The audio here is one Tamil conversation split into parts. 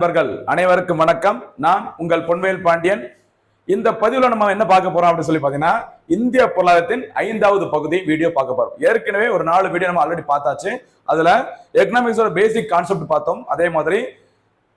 நண்பர்கள் அனைவருக்கும் வணக்கம். நான் உங்கள் பொன்வேல் பாண்டியன். இந்த பதிவுல நம்ம என்ன பார்க்க போறோம் அப்படின்னு சொல்லி பாத்தீங்கன்னா, இந்திய பொருளாதாரத்தின் 5வது பகுதி வீடியோ பார்க்க போறோம். ஏற்கனவே ஒரு 4 வீடியோ நம்ம ஆல்ரெடி பார்த்தாச்சு. அதுல எக்கனாமிக்ஸோட பேசிக் கான்செப்ட் பார்த்தோம். அதே மாதிரி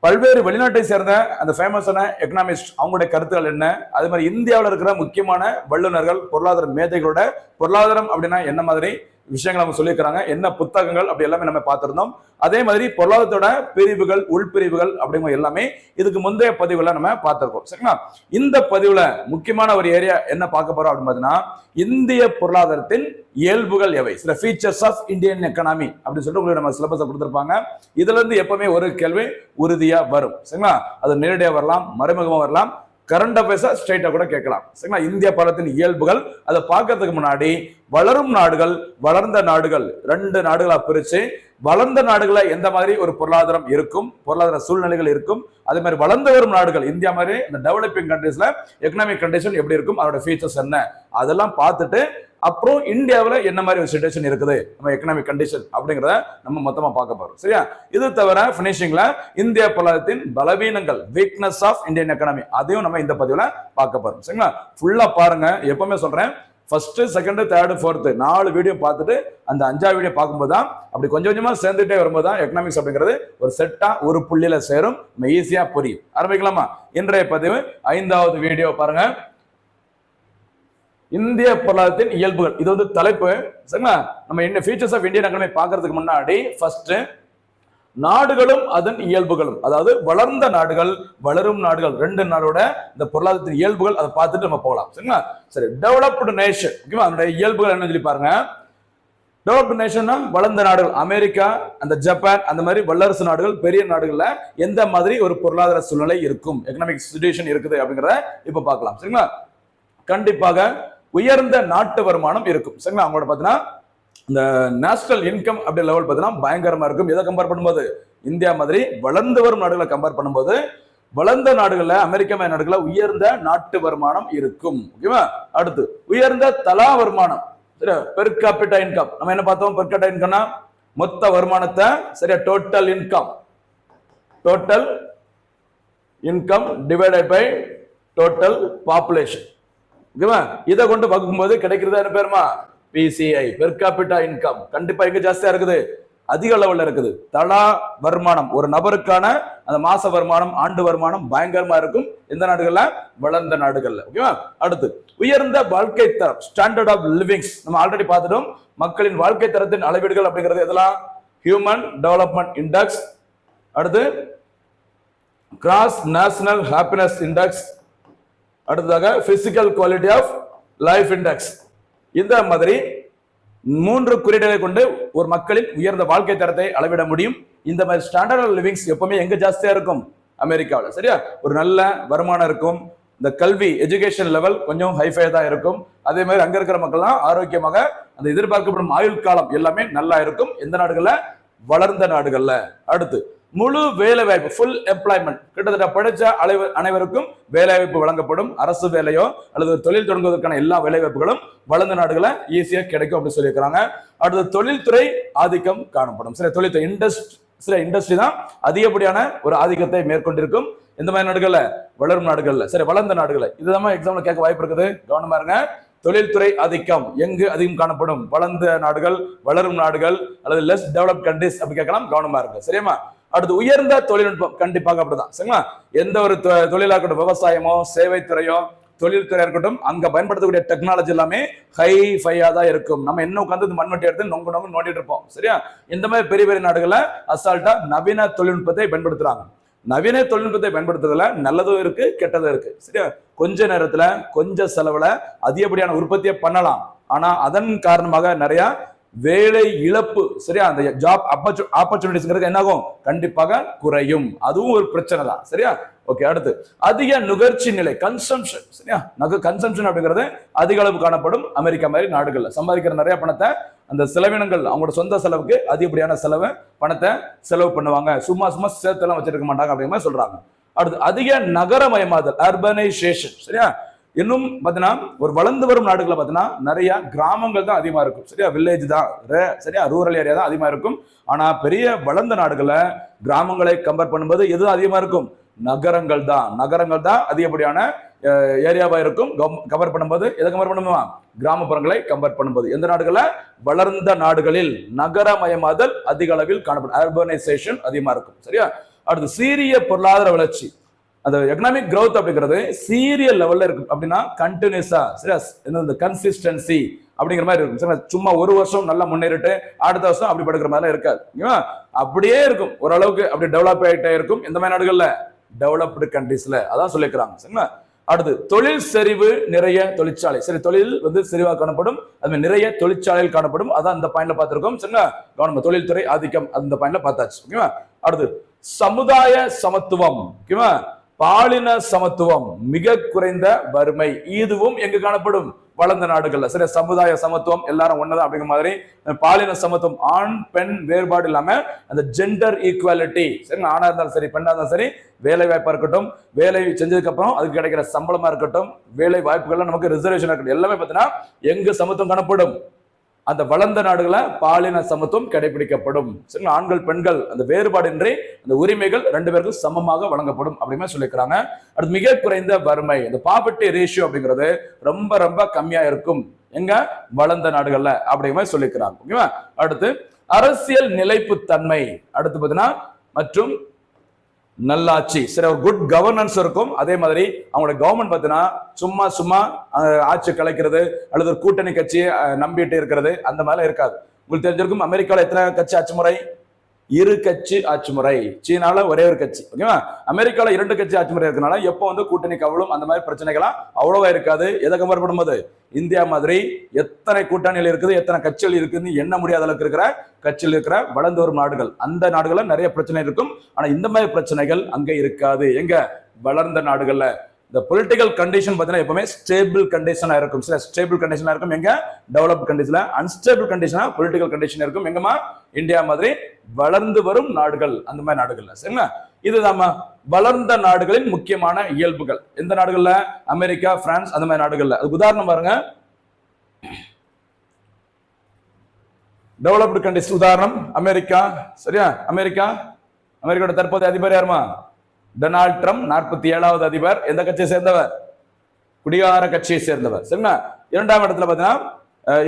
பல்வேறு வெளிநாட்டை சேர்ந்த அந்த ஃபேமஸான எக்கனாமிஸ்ட் அவங்களுடைய கருத்துக்கள் என்ன, அதே மாதிரி இந்தியாவில் இருக்கிற முக்கியமான வல்லுநர்கள், பொருளாதார மேதைகளோட பொருளாதாரம் அப்படின்னா என்ன மாதிரி விஷயங்கள் அவங்க சொல்லியிருக்கிறாங்க, என்ன புத்தகங்கள் அப்படி எல்லாமே நம்ம பார்த்திருந்தோம். அதே மாதிரி பொருளாதாரத்தோட பிரிவுகள், உள்பிரிவுகள் அப்படிங்கிற எல்லாமே இதுக்கு முந்தைய பதிவுல நம்ம பார்த்திருக்கோம். சரிங்களா? இந்த பதிவுல முக்கியமான ஒரு ஏரியா என்ன பார்க்க போறோம் அப்படின்னு பார்த்தீங்கன்னா, இந்திய பொருளாதாரத்தின் இயல்புகள் எவை, சில ஃபீச்சர்ஸ் ஆஃப் இந்தியன் எக்கனாமி அப்படின்னு சொல்லிட்டு உங்களுக்கு நம்ம சிலபஸை கொடுத்திருப்பாங்க. இதுல இருந்து எப்பவுமே ஒரு கேள்வி உறுதியா வரும். சரிங்களா? அது நேரடியா வரலாம், மறைமுகமா வரலாம், கரண்ட் அஃபேர்ஸா ஸ்ட்ரைட்டா கூட கேட்கலாம். சரிங்களா? இந்திய பொருளாதாரத்தின் இயல்புகள் அதை பார்க்கறதுக்கு முன்னாடி வளரும் நாடுகள், வளர்ந்த நாடுகள் 2 நாடுகளா பிரிச்சு, வளர்ந்த நாடுகளை எந்த மாதிரி ஒரு பொருளாதாரம் இருக்கும், பொருளாதார சூழ்நிலைகள் இருக்கும், அதே மாதிரி வளர்ந்து வரும் நாடுகள் இந்தியா மாதிரி இந்த டெவலப்பிங் கண்ட்ரீஸ்ல எக்கனாமிக் கண்டிஷன் எப்படி இருக்கும், அதோட ஃபீச்சர்ஸ் என்ன, அதெல்லாம் பார்த்துட்டு அப்புறம் இந்தியாவில் என்ன மாதிரி ஒரு சிச்சுவேஷன் இருக்குது, நம்ம எக்கனாமிக் கண்டிஷன் அப்படிங்கிறத நம்ம மொத்தமா பார்க்க போறோம். சரியா? இது தவிர பினிஷிங்ல இந்திய பொருளாதாரத்தின் பலவீனங்கள், வீக்னஸ் ஆஃப் இந்தியன் எக்கனாமி, அதையும் நம்ம இந்த பதிவுல பார்க்க போறோம். சரிங்களா? ஃபுல்லா பாருங்க. எப்பவுமே சொல்றேன், first, second, third, fourth 4 video பார்த்துட்டு அந்த 5வது வீடியோ பார்க்கும்போது தான் அப்படி கொஞ்சம் கொஞ்சமா சேர்ந்துட்டே வரும்போது தான் எக்கனாமிக்ஸ் அப்படிங்கிறது ஒரு செட்டா ஒரு புள்ளியில சேரும், நம்ம ஈஸியா புரியும். ஆரம்பிக்கலாமா? இன்றைய பதிவு 5வது வீடியோ பாருங்க. இந்திய பொருளாதாரத்தின் இயல்புகள், இது வந்து தலைப்பு. சரிங்களா? நம்ம என்ன ஃபீச்சர்ஸ் ஆஃப் இந்தியன் எக்கனாமி பார்க்கறதுக்கு முன்னாடி ஃபர்ஸ்ட் நாடுகளும் அதன் இயல்புகளும், அதாவது வளர்ந்த நாடுகள், வளரும் நாடுகள் 2 நாடோட இந்த பொருளாதாரத்தின் இயல்புகள் அதை பார்த்துட்டு நம்ம போகலாம். சரிங்களா? சரி, டெவலப்டு நேஷன், ஓகேவா? அதனுடைய இயல்புகள் என்ன சொல்லி பாருங்க. டெவலப்டு நேஷன்னா வளர்ந்த நாடுகள், அமெரிக்கா, அந்த ஜப்பான், அந்த மாதிரி வல்லரசு நாடுகள், பெரிய நாடுகள்ல எந்த மாதிரி ஒரு பொருளாதார சூழ்நிலை இருக்கும், எக்கனாமிக் சிச்சுவேஷன் இருக்குது அப்படிங்கிறத இப்ப பார்க்கலாம். சரிங்களா? கண்டிப்பாக உயர்ந்த நாட்டு வருமானம் இருக்கும். சரிங்களா? அவங்களோட பார்த்தீங்கன்னா இந்த நேஷனல் இன்கம் அப்படி லெவல் பார்த்தீங்கன்னா பயங்கரமா இருக்கும். எதை கம்பேர் பண்ணும்போது, இந்தியா மாதிரி வளர்ந்து வரும் நாடுகளை கம்பேர் பண்ணும்போது வளர்ந்த நாடுகள்ல, அமெரிக்கா மாதிரி நாடுகள்ல உயர்ந்த நாட்டு வருமானம் இருக்கும். ஓகேவா? அடுத்து உயர்ந்த தலா வருமானம், சரியா? Per capita income. நம்ம என்ன பார்த்தோம்? பெர் கேபிட்டா இன்கம்னா மொத்த வருமானத்தை, சரியா, total income divided by total population. ஓகேவா? இதை கொண்டு பார்க்கும்போது கிடைக்கிறது என்ன பேருமா? PCI, per capita income. கண்டிப்பா எங்க ஜாஸ்தியா இருக்குது? அதிக லெவல்ல இருக்குது. தலா வருமானம், ஒரு நபருக்கான அந்த மாச வருமானம், ஆண்டு வருமானம் பயங்கரமா இருக்கும் எந்த நாடுகள்ல? வளர்ந்த நாடுகள்ல. ஓகேவா? அடுத்து உயர்ந்த வாழ்க்கை தரம், ஸ்டாண்டர்ட் ஆஃப் லிவிங்ஸ். நம்ம ஆல்ரெடி பார்த்துட்டோம். மக்களின் வாழ்க்கை தரத்தின் அளவீடுகள் அப்படிங்கிறது எதெல்லாம்? ஹியூமன் டெவலப்மெண்ட் இண்டெக்ஸ், அடுத்து கிராஸ் நேஷனல் ஹாப்பினஸ் இண்டெக்ஸ், அடுத்ததாக physical quality of life index. இந்த மாதிரி 3 குறியீடுகளை கொண்டு ஒரு மக்களின் உயர்ந்த வாழ்க்கை தரத்தை அளவிட முடியும். இந்த மாதிரி ஸ்டாண்டர்ட் ஆஃப் லிவிங்ஸ் எப்பவுமே எங்க ஜாஸ்தியா இருக்கும்? அமெரிக்காவில். சரியா? ஒரு நல்ல வருமானம் இருக்கும், இந்த கல்வி எஜுகேஷன் லெவல் கொஞ்சம் ஹைஃபை தான் இருக்கும். அதே மாதிரி அங்க இருக்கிற மக்கள்லாம் ஆரோக்கியமாக, அந்த எதிர்பார்க்கப்படும் ஆயுள் காலம் எல்லாமே நல்லா இருக்கும். எந்த நாடுகள்ல? வளர்ந்த நாடுகள்ல. அடுத்து முழு வேலை வாய்ப்பு, ஃபுல் எம்ப்ளாய்மெண்ட். கிட்டத்தட்ட படிச்ச அனைவருக்கும் வேலை வாய்ப்பு வழங்கப்படும். அரசு வேலையோ அல்லது தொழில் தொடங்குவதற்கான எல்லா வேலை வாய்ப்புகளும் வளர்ந்த நாடுகளை ஈஸியா கிடைக்கும் அப்படின்னு சொல்லியிருக்கிறாங்க. அடுத்து தொழில்துறை ஆதிக்கம் காணப்படும். சில தொழில்துறை இண்டஸ்ட்ரி தான் அதிகப்படியான ஒரு ஆதிக்கத்தை மேற்கொண்டிருக்கும். எந்த மாதிரி நாடுகள்ல? வளரும் நாடுகள்ல. சரி, வளர்ந்த நாடுகள்ல. இதுதான் எக்ஸாம்ல கேட்க வாய்ப்பு இருக்குது. கவனமா இருங்க. தொழில்துறை ஆதிக்கம் எங்கு அதிகம் காணப்படும்? வளர்ந்த நாடுகள், வளரும் நாடுகள், அல்லது லெஸ் டெவலப் கண்ட்ரிஸ் அப்படி கேட்கலாம். கவனமா இருக்கு. சரியா? அடுத்து உயர்ந்த தொழில்நுட்பம். கண்டிப்பாக அப்படிதான். சரிங்களா? எந்த ஒரு தொழிலா இருக்கட்டும், விவசாயமோ, சேவைத்துறையோ, தொழில்துறை இருக்கட்டும், அங்க பயன்படுத்தக்கூடிய டெக்னாலஜி எல்லாமே ஹைஃபையா தான் இருக்கும். நம்ம என்ன உட்காந்து மண்வெட்டி எடுத்து நொங்கு நோண்டிட்டு இருப்போம். சரியா? இந்த மாதிரி பெரிய பெரிய நாடுகள்ல அசால்ட்டா நவீன தொழில்நுட்பத்தை பயன்படுத்துறாங்க. நவீன தொழில்நுட்பத்தை பயன்படுத்துறதுல நல்லதும் இருக்கு, கெட்டதும் இருக்கு. சரியா? கொஞ்ச நேரத்துல, கொஞ்ச செலவுல அதிகப்படியான உற்பத்தியை பண்ணலாம். ஆனா அதன் காரணமாக நிறைய வேலை இழப்பு, சரியா, அந்த ஜாப் ஆப்பர்ச்சுனிட்டிஸ்ங்கிறது என்ன ஆகும்? கண்டிப்பாக குறையும். அதுவும் ஒரு பிரச்சனை தான். சரியா? ஓகே. அடுத்து அதிக நுகர்ச்சி நிலை, கன்சம்ஷன். சரியா? கன்சம்ஷன் அப்படிங்கிறது அதிக அளவு காணப்படும் அமெரிக்கா மாதிரி நாடுகள்ல. சம்பாதிக்கிற நிறைய பணத்தை அந்த செலவினங்கள், அவங்களோட சொந்த செலவுக்கு அதிகப்படியான பணத்தை செலவு பண்ணுவாங்க. சும்மா சேர்த்து எல்லாம் வச்சிருக்க மாட்டாங்க அப்படிங்கிற மாதிரி சொல்றாங்க. அடுத்து அதிக நகரமயமாதல், அர்பனைசேஷன். சரியா? இன்னும் பாத்தீங்கன்னா ஒரு வளர்ந்து வரும் நாடுகளை பாத்தீங்கன்னா நிறைய கிராமங்கள் தான் அதிகமா இருக்கும், சரியா, வில்லேஜ் தான், சரியா, ரூரல் ஏரியா தான் அதிகமா இருக்கும். ஆனா பெரிய வளர்ந்த நாடுகளை கிராமங்களை கம்பேர் பண்ணும்போது எது அதிகமா இருக்கும்? நகரங்கள் தான் அதிகப்படியான ஏரியாவா இருக்கும். கம்பேர் பண்ணும்போது எதை கம்பேர் பண்ணுமா? கிராமப்புறங்களை கம்பேர் பண்ணும்போது. எந்த நாடுகள? வளர்ந்த நாடுகளில் நகரமயமாதல் அதிக அளவில் காணப்படும், அர்பனைசேஷன் அதிகமா இருக்கும், சரியா. அடுத்து சீரிய பொருளாதார வளர்ச்சி, அந்த எக்கனாமிக் கிரௌத் அப்படிங்கிறது சீரியல் லெவல்ல இருக்கும். அப்படின்னா கண்டினியூஸா, சரியா, இந்த கன்சிஸ்டன்சி அப்படிங்கிற மாதிரி இருக்கும், சரியா. சும்மா ஒரு வருஷம் நல்லா முன்னேறிட்டு அடுத்த வருஷம் அப்படி படுக்கிற மாதிரி இருக்காது, அப்படியே இருக்கும். ஓரளவுக்கு அப்படி டெவலப் ஆகிட்டே இருக்கும். எந்த மாதிரி நாடுகள்ல? டெவலப்டு கண்ட்ரீஸ்ல. அதான் சொல்லிக்கிறாங்க, சரிங்களா. அடுத்து தொழில் செறிவு நிறைய தொழிற்சாலை, சரி, தொழில் செறிவாக காணப்படும், அது நிறைய தொழிற்சாலைகள் காணப்படும். அதான் இந்த பாயிண்ட்ல பார்த்திருக்கோம், சரிங்களா. கவனம், தொழில்துறை ஆதிக்கம் அந்த பாயிண்ட்ல பார்த்தாச்சு, ஓகேவா. அடுத்து சமுதாய சமத்துவம், ஓகேவா. பாலின சமத்துவம், மிக குறைந்த வறுமை, இதுவும் எங்க காணப்படும்? வளர்ந்த நாடுகள்ல, சரி. சமுதாய சமத்துவம், எல்லாரும் ஒண்ணுதான் அப்படிங்கிற மாதிரி. பாலின சமத்துவம், ஆண் பெண் வேறுபாடு இல்லாம அந்த ஜெண்டர் ஈக்குவாலிட்டி, சரி, ஆணா இருந்தாலும் சரி பெண்ணா இருந்தாலும் சரி, வேலை வாய்ப்பா இருக்கட்டும், வேலை செஞ்சதுக்கு அப்புறம் அதுக்கு கிடைக்கிற சம்பளமா இருக்கட்டும், வேலை வாய்ப்புகள்லாம் நமக்கு ரிசர்வேஷன் இருக்கட்டும், எல்லாமே பார்த்தீங்கன்னா எங்க சமத்துவம் காணப்படும்? அந்த வளர்ந்த நாடுகளை பாலின சமத்துவம் கடைபிடிக்கப்படும், சரி. ஆண்கள் பெண்கள் அந்த வேறுபாடின்றி அந்த உரிமைகள் ரெண்டு பேருக்கும் சமமாக வழங்கப்படும் அப்படின்னு சொல்லிக்கிறாங்க. அடுத்து மிக குறைந்த வறுமை, இந்த பாவர்ட்டி ரேஷியோ அப்படிங்கிறது ரொம்ப ரொம்ப கம்மியா இருக்கும் எங்க? வளர்ந்த நாடுகள்ல அப்படிங்கிற மாதிரி சொல்லிக்கிறாங்க, ஓகேவா. அடுத்து அரசியல் நிலைப்பு தன்மை, அடுத்து பார்த்தீங்கன்னா மற்றும் நல்லாட்சி, சரி, ஒரு குட் கவர்னன்ஸ் இருக்கும். அதே மாதிரி அவங்களோட கவர்மெண்ட் பார்த்தீங்கன்னா சும்மா ஆட்சி கலைக்கிறது அல்லது ஒரு கூட்டணி கட்சியை நம்பிட்டு இருக்கிறது அந்த மாதிரி இருக்காது. உங்களுக்கு தெரிஞ்சிருக்கும், அமெரிக்காவில் எத்தனை கட்சி ஆட்சி முறை? இரு கட்சி ஆட்சி முறை. சீனால ஒரே ஒரு கட்சி, ஓகேவா. அமெரிக்கால 2 கட்சி ஆட்சி முறை இருக்கனால எப்போ கூட்டணி கவலும் அந்த மாதிரி பிரச்சனைகளாம் அவ்வளவா இருக்காது. எதை கம்பேர் பண்ணும்போது இந்தியா மாதிரி எத்தனை கூட்டணிகள் இருக்குது, எத்தனை கட்சிகள் இருக்குன்னு எண்ண முடியாத அளவுக்கு இருக்கிற கட்சியில் இருக்கிற வளர்ந்து வரும் நாடுகள், அந்த நாடுகள்ல நிறைய பிரச்சனை இருக்கும். ஆனா இந்த மாதிரி பிரச்சனைகள் அங்க இருக்காது எங்க? வளர்ந்த நாடுகள்ல. இந்த பொலிட்டிக்கல் கண்டிஷன் பார்த்தீங்கன்னா எப்பவுமே ஸ்டேபிள் கண்டிஷனா இருக்கும், சில ஸ்டேபிள் கண்டிஷனா இருக்கும் எங்க? டெவலப்ட் கண்ட்ரீஸ்ல. அன்ஸ்டேபிள் கண்டிஷனா பொலிட்டிக்கல் கண்டிஷன் இருக்கும் எங்கமா? இந்தியா மாதிரி வளர்ந்து வரும் நாடுகள், அந்த மாதிரி நாடுகள்ல, சரிங்களா. இது நம்ம வளர்ந்த நாடுகளின் முக்கியமான இயல்புகள். எந்த நாடுகள்ல? அமெரிக்கா, பிரான்ஸ், அந்த மாதிரி நாடுகள்ல. அதுக்கு உதாரணம் பாருங்க, டெவலப்டு கண்ட்ரீஸ் உதாரணம் அமெரிக்கா, சரியா. அமெரிக்காவோட தற்போதைய அதிபர் யாருமா? டொனால்ட் ட்ரம்ப், 47வது அதிபர். எந்த கட்சியை சேர்ந்தவர்? குடிகார கட்சியை சேர்ந்தவர், சரிங்களா. 2ஆம் இடத்துல பாத்தீங்கன்னா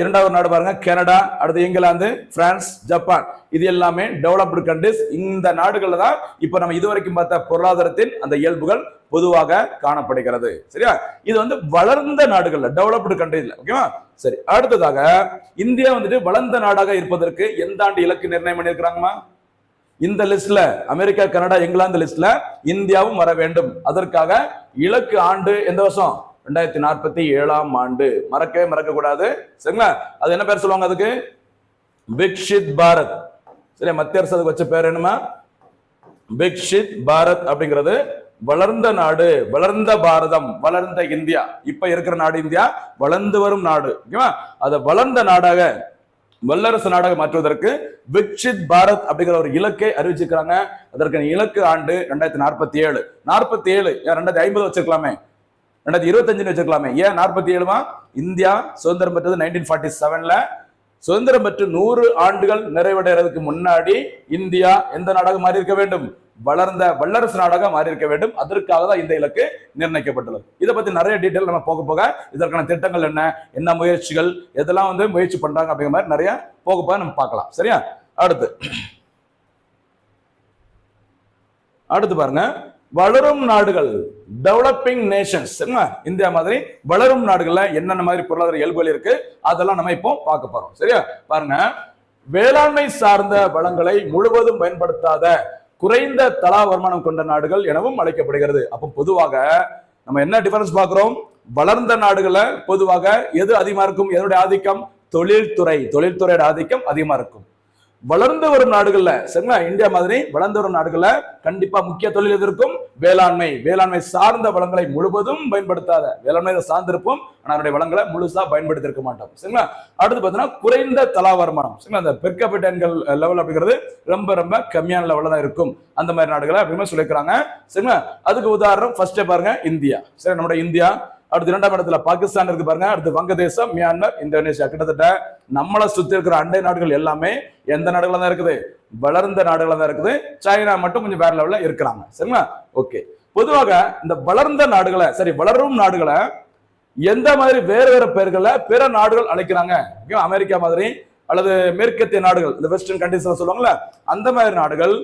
2வது நாடு பாருங்க கனடா, அடுத்து இங்கிலாந்து, பிரான்ஸ், ஜப்பான். இது எல்லாமே டெவலப்டு கண்ட்ரீஸ். இந்த நாடுகள்ல தான் இப்ப நம்ம இதுவரைக்கும் பார்த்த பொருளாதாரத்தின் அந்த இயல்புகள் பொதுவாக காணப்படுகிறது, சரியா. இது வளர்ந்த நாடுகள்ல, டெவலப்டு கண்ட்ரீஸ்ல, ஓகேவா. சரி, அடுத்ததாக இந்தியா வளர்ந்த நாடாக இருப்பதற்கு எந்த ஆண்டு இலக்கு நிர்ணயம் பண்ணியிருக்கிறாங்கம்மா? இந்த லிஸ்ட்ல அமெரிக்கா, கனடா, இங்கிலாந்து லிஸ்ட்ல இந்தியாவும் வர வேண்டும். அதற்காக இலக்கு ஆண்டு எந்த வருஷம்? 2047ஆம் ஆண்டு. மறக்க கூடாது, சரிங்களா. அது என்ன பேர் சொல்லுவாங்க அதுக்கு? விக்ஷித் பாரத், சரி. மத்திய அரசு அதுக்கு வச்ச பேர் என்னமா? விக்ஷித் பாரத் அப்படிங்கிறது வளர்ந்த நாடு, வளர்ந்த பாரதம், வளர்ந்த இந்தியா. இப்ப இருக்கிற நாடு இந்தியா வளர்ந்து வரும் நாடு, ஓகேவா. அதை வளர்ந்த நாடாக, வல்லரசு நாடாக மாற்றுவதற்கு விக்ஷித் பாரத் அப்படிங்கிற ஒரு இலக்கை அறிவிச்சிருக்காங்க. அதற்கு இலக்கு ஆண்டு 2047. 47 2050 வச்சிருக்கலாமே, 2025 வச்சிருக்கலாமே, ஏன் 47? இந்தியா சுதந்திரம் பெற்றது 1947ல. சுதந்திரம் பெற்று 100 ஆண்டுகள் நிறைவடைறதுக்கு முன்னாடி இந்தியா எந்த நாடாக மாறி இருக்க வேண்டும்? வளர்ந்த வல்லரசு நாடாக மாறி இருக்க வேண்டும். அதற்காக தான் இந்த இலக்கு நிர்ணயிக்கப்பட்டுள்ளது. இதை பத்தி நிறைய டீட்டெயில் நம்ம போக இதற்கான திட்டங்கள் என்ன முயற்சிகள், எதெல்லாம் முயற்சி பண்றாங்க அப்படிங்கிற மாதிரி நிறைய போக நம்ம பார்க்கலாம், சரியா. அடுத்து பாருங்க, வளரும் நாடுகள், டெவலப்பிங் நேஷன்ஸ், இந்தியா மாதிரி வளரும் நாடுகள்ல என்னென்ன மாதிரி பொருளாதார இயல்புகள் இருக்கு அதெல்லாம் நம்ம இப்போ பார்க்க போறோம், சரியா. பாருங்க, வேளாண்மை சார்ந்த வளங்களை முழுவதும் பயன்படுத்தாத குறைந்த தலா வருமானம் கொண்ட நாடுகள் எனவும் அழைக்கப்படுகிறது. அப்போ பொதுவாக நம்ம என்ன டிஃபரன்ஸ் பார்க்கிறோம்? வளர்ந்த நாடுகள்ல பொதுவாக எது அதிகமா இருக்கும்? எதனுடைய ஆதிக்கம்? தொழில்துறையோட ஆதிக்கம் அதிகமா இருக்கும். வளர்ந்து வரும் நாடுகள்ல, சரிங்களா, இந்தியா மாதிரி வளர்ந்து வரும் நாடுகள்ல கண்டிப்பா முக்கிய தொழில் எது இருக்கும்? வேளாண்மை சார்ந்த வளங்களை முழுவதும் பயன்படுத்தாத, வேளாண்மை சார்ந்திருப்போம் ஆனா அதனுடைய வளங்களை முழுசா பயன்படுத்தி இருக்க மாட்டோம், சரிங்களா. அடுத்து பாத்தீங்கன்னா குறைந்த தலா வருமானம், சரிங்களா. அந்த பெர் கேபிட்டா இன்கம் லெவல் அப்படிங்கிறது ரொம்ப ரொம்ப கம்மியான லெவல்ல தான் இருக்கும் அந்த மாதிரி நாடுகளை அப்படின்னு சொல்லிக்கிறாங்க, சரிங்களா. அதுக்கு உதாரணம் ஃபர்ஸ்ட் பாருங்க இந்தியா, சரி. நம்முடைய இந்தியா அடுத்து 2ஆம் இடத்துல பாகிஸ்தான் இருக்கு பாருங்க. அடுத்து வங்கதேசம், மியான்மர், இந்தோனேஷியா. கிட்டத்தட்ட நம்மளை சுத்தி இருக்கிற அண்டை நாடுகள் எல்லாமே எந்த நாடுகளா தான் இருக்குது? வளர்ந்த நாடுகளா தான் இருக்குது. சைனா மட்டும் கொஞ்சம் வேற லெவல்ல இருக்கிறாங்க. சரிங்களா? ஓகே. பொதுவாக இந்த வளர்ந்த நாடுகளை, சரி வளரும் நாடுகளை எந்த மாதிரி வேறு வேறு பெயர்களை பிற நாடுகள் அழைக்கிறாங்க? அமெரிக்கா மாதிரி அல்லது மேற்கத்திய நாடுகள், இந்த வெஸ்டர்ன் கண்ட்ரிஸ் சொல்லுவாங்கல்ல, அந்த மாதிரி நாடுகள்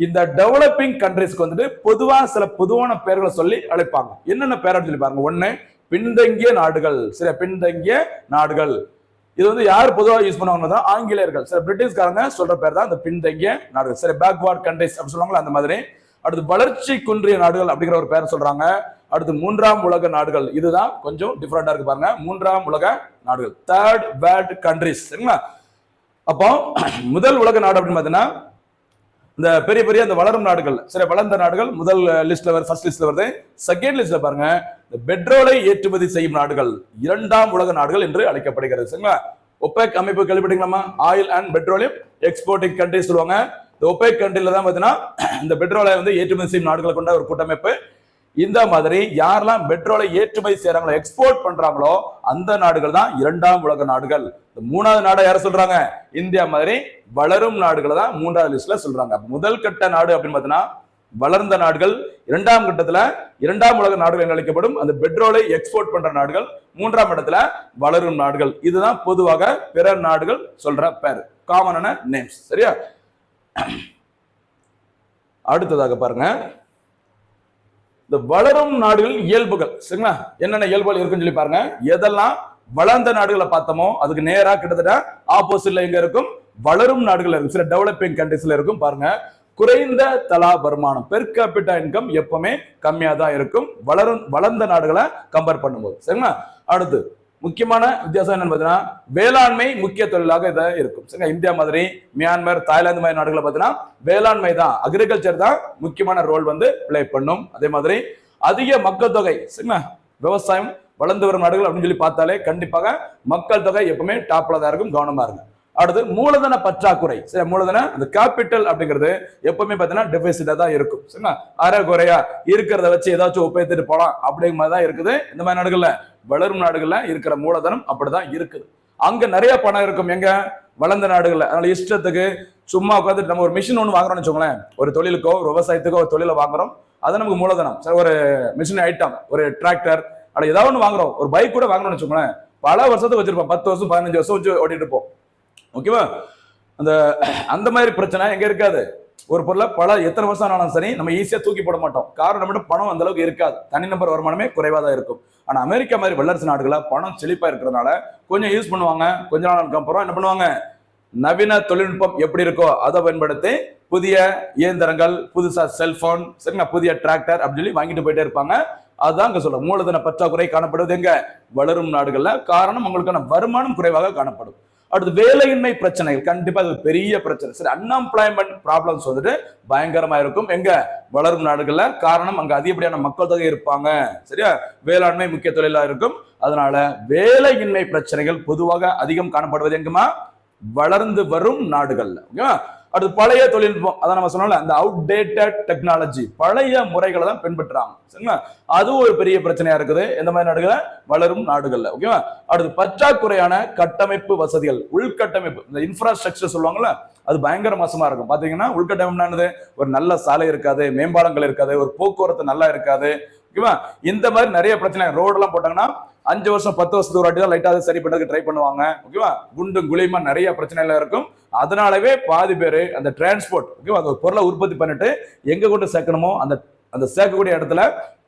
இந்த டெவலப்பிங் கண்ட்ரிஸ்க்கு வந்துட்டு பொதுவா சில பொதுவான பெயர்களை சொல்லி அழைப்பாங்க. என்னென்ன பெயர் சொல்லி பாருங்க. ஒண்ணு, பின்தங்கிய நாடுகள். சரி, பின்தங்கிய நாடுகள். இது வந்து யார் பொதுவாக யூஸ் பண்ணுவாங்க? ஆங்கிலேயர்கள். சரி, பிரிட்டிஷ்காரங்க சொல்ற பேர் தான் இந்த பின்தங்கிய நாடுகள். சரி, பேக்வர்ட் கண்ட்ரிஸ் அப்படி சொல்லுவாங்களா, அந்த மாதிரி. அடுத்து வளர்ச்சி குன்றிய நாடுகள் அப்படிங்கிற ஒரு பேர் சொல்றாங்க. அடுத்து 3ஆம் உலக நாடுகள். இதுதான் கொஞ்சம் டிஃபரெண்டா இருக்கு பாருங்க. 3ஆம் உலக நாடுகள், தேர்ட் வேர்ல்ட் கண்ட்ரிஸ். சரிங்களா? அப்போ முதல் உலக நாடு அப்படின்னு பாத்தீங்கன்னா இந்த பெரிய பெரிய அந்த வளரும் நாடுகள், சரி வளர்ந்த நாடுகள் முதல் லிஸ்ட்ல வருது, ஃபர்ஸ்ட் லிஸ்ட்ல வருது. செகண்ட் லிஸ்ட்ல பாருங்க, இந்த பெட்ரோலை ஏற்றுமதி செய்யும் நாடுகள் 2ஆம் உலக நாடுகள் என்று அழைக்கப்படுகிறது. சரிங்களா? ஒபெக் அமைப்பு கேள்விப்பட்டீங்களாமா? Oil and petroleum exporting country சொல்லுவாங்க. இந்த ஒபெக் கண்ட்ரில தான் பாத்தீங்கன்னா இந்த பெட்ரோலை வந்து ஏற்றுமதி செய்யும் நாடுகளை கொண்ட ஒரு கூட்டமைப்பு. இந்த மாதிரி யாரெல்லாம் பெட்ரோலை ஏற்றுமதி செய்யறாங்களோ, எக்ஸ்போர்ட் பண்றாங்களோ, அந்த நாடுகள் தான் 2ஆம் உலக நாடுகள். 3வது நாடை யார சொல்றாங்க? இந்தியா மாதிரி வளரும் நாடுகளை தான் 3வது லிஸ்ட்ல சொல்றாங்க. முதல் கட்ட நாடு அப்படின்னு பாத்தீங்கன்னா வளர்ந்த நாடுகள், 2ஆம் கட்டத்துல 2ஆம் உலக நாடுகள் என்று அழைக்கப்படும் அந்த பெட்ரோலை எக்ஸ்போர்ட் பண்ற நாடுகள், 3ஆம் இடத்துல வளரும் நாடுகள். இதுதான் பொதுவாக பிற நாடுகள் சொல்ற பேர், காமனான நேம்ஸ். சரியா? அடுத்ததாக பாருங்க, இந்த வளரும் நாடுகள் இயல்புகள். சரிங்களா? என்னென்ன இயல்புகள் இருக்குன்னு சொல்லி பாருங்க. எதெல்லாம் வளர்ந்த நாடுகளை பார்த்தோமோ அதுக்கு நேரா கிட்டத்தட்ட ஆப்போசிட்ல எங்க இருக்கும்? வளரும் நாடுகள் இருக்கும். சில டெவலப்பிங் கண்ட்ரிஸ்ல இருக்கும். பாருங்க, குறைந்த தலா வருமானம், பெர் கேபிட்டா இன்கம் எப்பவுமே கம்மியா தான் இருக்கும் வளர்ந்த நாடுகளை கம்பேர் பண்ணும்போது. சரிங்களா? அடுத்து முக்கியமான வித்தியாசம் என்னன்னு பாத்தீங்கன்னா வேளாண்மை முக்கிய தொழிலாக இதை இருக்கும். சரிங்களா? இந்தியா மாதிரி, மியான்மர், தாய்லாந்து மாதிரி நாடுகளை பாத்தீங்கன்னா வேளாண்மை தான், அக்ரிகல்ச்சர் தான் முக்கியமான ரோல் வந்து பிளே பண்ணும். அதே மாதிரி அதிக மக்கள் தொகை, சரிங்களா, விவசாயம் வளர்ந்து வரும் நாடுகள் அப்படின்னு சொல்லி பார்த்தாலே கண்டிப்பாக மக்கள் தொகை எப்பவுமே டாப்ல தான் இருக்கும். கவனமா இருக்கும். அடுத்து மூலதன பற்றாக்குறை. சரி, மூலதன அந்த கேபிட்டல் அப்படிங்கிறது எப்பவுமே பாத்தீங்கன்னா டெபிசிட்டா தான் இருக்கும். சரிங்களா? அரை குறையா இருக்கிறத வச்சு ஏதாச்சும் ஒப்பேத்துட்டு போலாம் அப்படிங்கிற மாதிரி தான் இருக்குது. இந்த மாதிரி நாடுகள்ல, வளரும் நாடுகள்ல இருக்கிற மூலதனம் அப்படிதான் இருக்குது. அங்க நிறைய பணம் இருக்கும். எங்க? வளர்ந்த நாடுகள்ல. அதனால இஷ்டத்துக்கு சும்மா உட்காந்துட்டு நம்ம ஒரு மிஷின் ஒன்று வாங்குறோம்னு வச்சுக்கோங்களேன், ஒரு தொழிலுக்கோ ஒரு விவசாயத்துக்கோ ஒரு தொழிலை வாங்குறோம், அது நமக்கு மூலதனம். சரி, ஒரு மிஷின் ஐட்டம், ஒரு டிராக்டர் அல்ல ஏதாவது ஒன்று வாங்குறோம், ஒரு பைக் கூட வாங்கணும்னு வச்சுக்கோங்களேன், பல வருஷத்துக்கு வச்சிருப்போம், 10 வருஷம் 15 வருஷம் வச்சு ஓட்டிட்டு இருப்போம். ஓகேவா? அந்த மாதிரி பிரச்சனை எங்க இருக்காது. ஒரு பொருளை எத்தனை வருஷம் ஆனாலும் சரி நம்ம ஈஸியா தூக்கி போட மாட்டோம். காரணம் நம்மகிட்ட பணம் அந்த அளவுக்கு இருக்காது, தனிநபர் வருமானமே குறைவா தான் இருக்கும். ஆனா அமெரிக்கா மாதிரி வல்லரசு நாடுகள பணம் செழிப்பா இருக்கிறதுனால கொஞ்சம் யூஸ் பண்ணுவாங்க. கொஞ்ச நாளுக்கு அப்புறம் என்ன பண்ணுவாங்க? நவீன தொழில்நுட்பம் எப்படி இருக்கோ அதை பயன்படுத்தி புதிய இயந்திரங்கள், புதுசா செல்போன், சரிங்களா, புதிய டிராக்டர் அப்படி சொல்லி வாங்கிட்டு போயிட்டே இருப்பாங்க. அதுதான் அங்க சொல்ற மூலதன பற்றாக்குறை காணப்படுவது எங்க? வளரும் நாடுகள்ல. காரணம் உங்களுக்கான வருமானம் குறைவாக காணப்படும். அடுத்து வேலையின்மை பிரச்சனைகள், கண்டிப்பா அது பெரிய பிரச்சனை. சரி, அன்எம்ப்ளாய்மெண்ட் ப்ராப்ளம்ஸ் வந்துட்டு பயங்கரமா இருக்கும் எங்க? வளரும் நாடுகள்ல. காரணம் அங்க அதிகப்படியான மக்கள் தொகை இருப்பாங்க. சரியா? வேளாண்மை முக்கிய தொழிலா இருக்கும். அதனால வேலையின்மை பிரச்சனைகள் பொதுவாக அதிகம் காணப்படுவது எங்குமா? வளர்ந்து வரும் நாடுகள்ல. ஓகேவா? அடுத்து பழைய தொழில்நுட்பம், அதான் நம்ம சொன்னோம்ல, அந்த அவுடேட்டட் டெக்னாலஜி, பழைய முறைகளை தான் பின்பற்றுறாங்க. சரிங்களா? அது ஒரு பெரிய பிரச்சனையா இருக்குது எந்த மாதிரி நாடுகள்? வளரும் நாடுகள்ல. ஓகேவா? அடுத்து பற்றாக்குறையான கட்டமைப்பு வசதிகள், உள்கட்டமைப்பு, இந்த இன்ஃப்ராஸ்ட்ரக்சர் சொல்லுவாங்கல்ல, அது பயங்கர மோசமா இருக்கும். பாத்தீங்கன்னா உள்கட்டமைப்பு ஒரு நல்ல சாலை இருக்காது, மேம்பாலங்கள் இருக்காது, ஒரு போக்குவரத்து நல்லா இருக்காது. ஓகேவா? இந்த மாதிரி நிறைய பிரச்சனை. ரோடு எல்லாம் போட்டாங்கன்னா 5 வருஷம் 10 வருஷத்துக்கு ஒரு வாட்டி தான் லைட்டா சரி பண்றதுக்கு ட்ரை பண்ணுவாங்க. ஓகேவா? குண்டும் குழியுமா நிறைய பிரச்சனைகள் இருக்கும். அதனாலவே பாதி பேரு அந்த டிரான்ஸ்போர்ட், ஓகேவா, அந்த பொருளை உற்பத்தி பண்ணிட்டு எங்க கொண்டு சேர்க்கணுமோ அந்த சேர்க்கக்கூடிய இடத்துல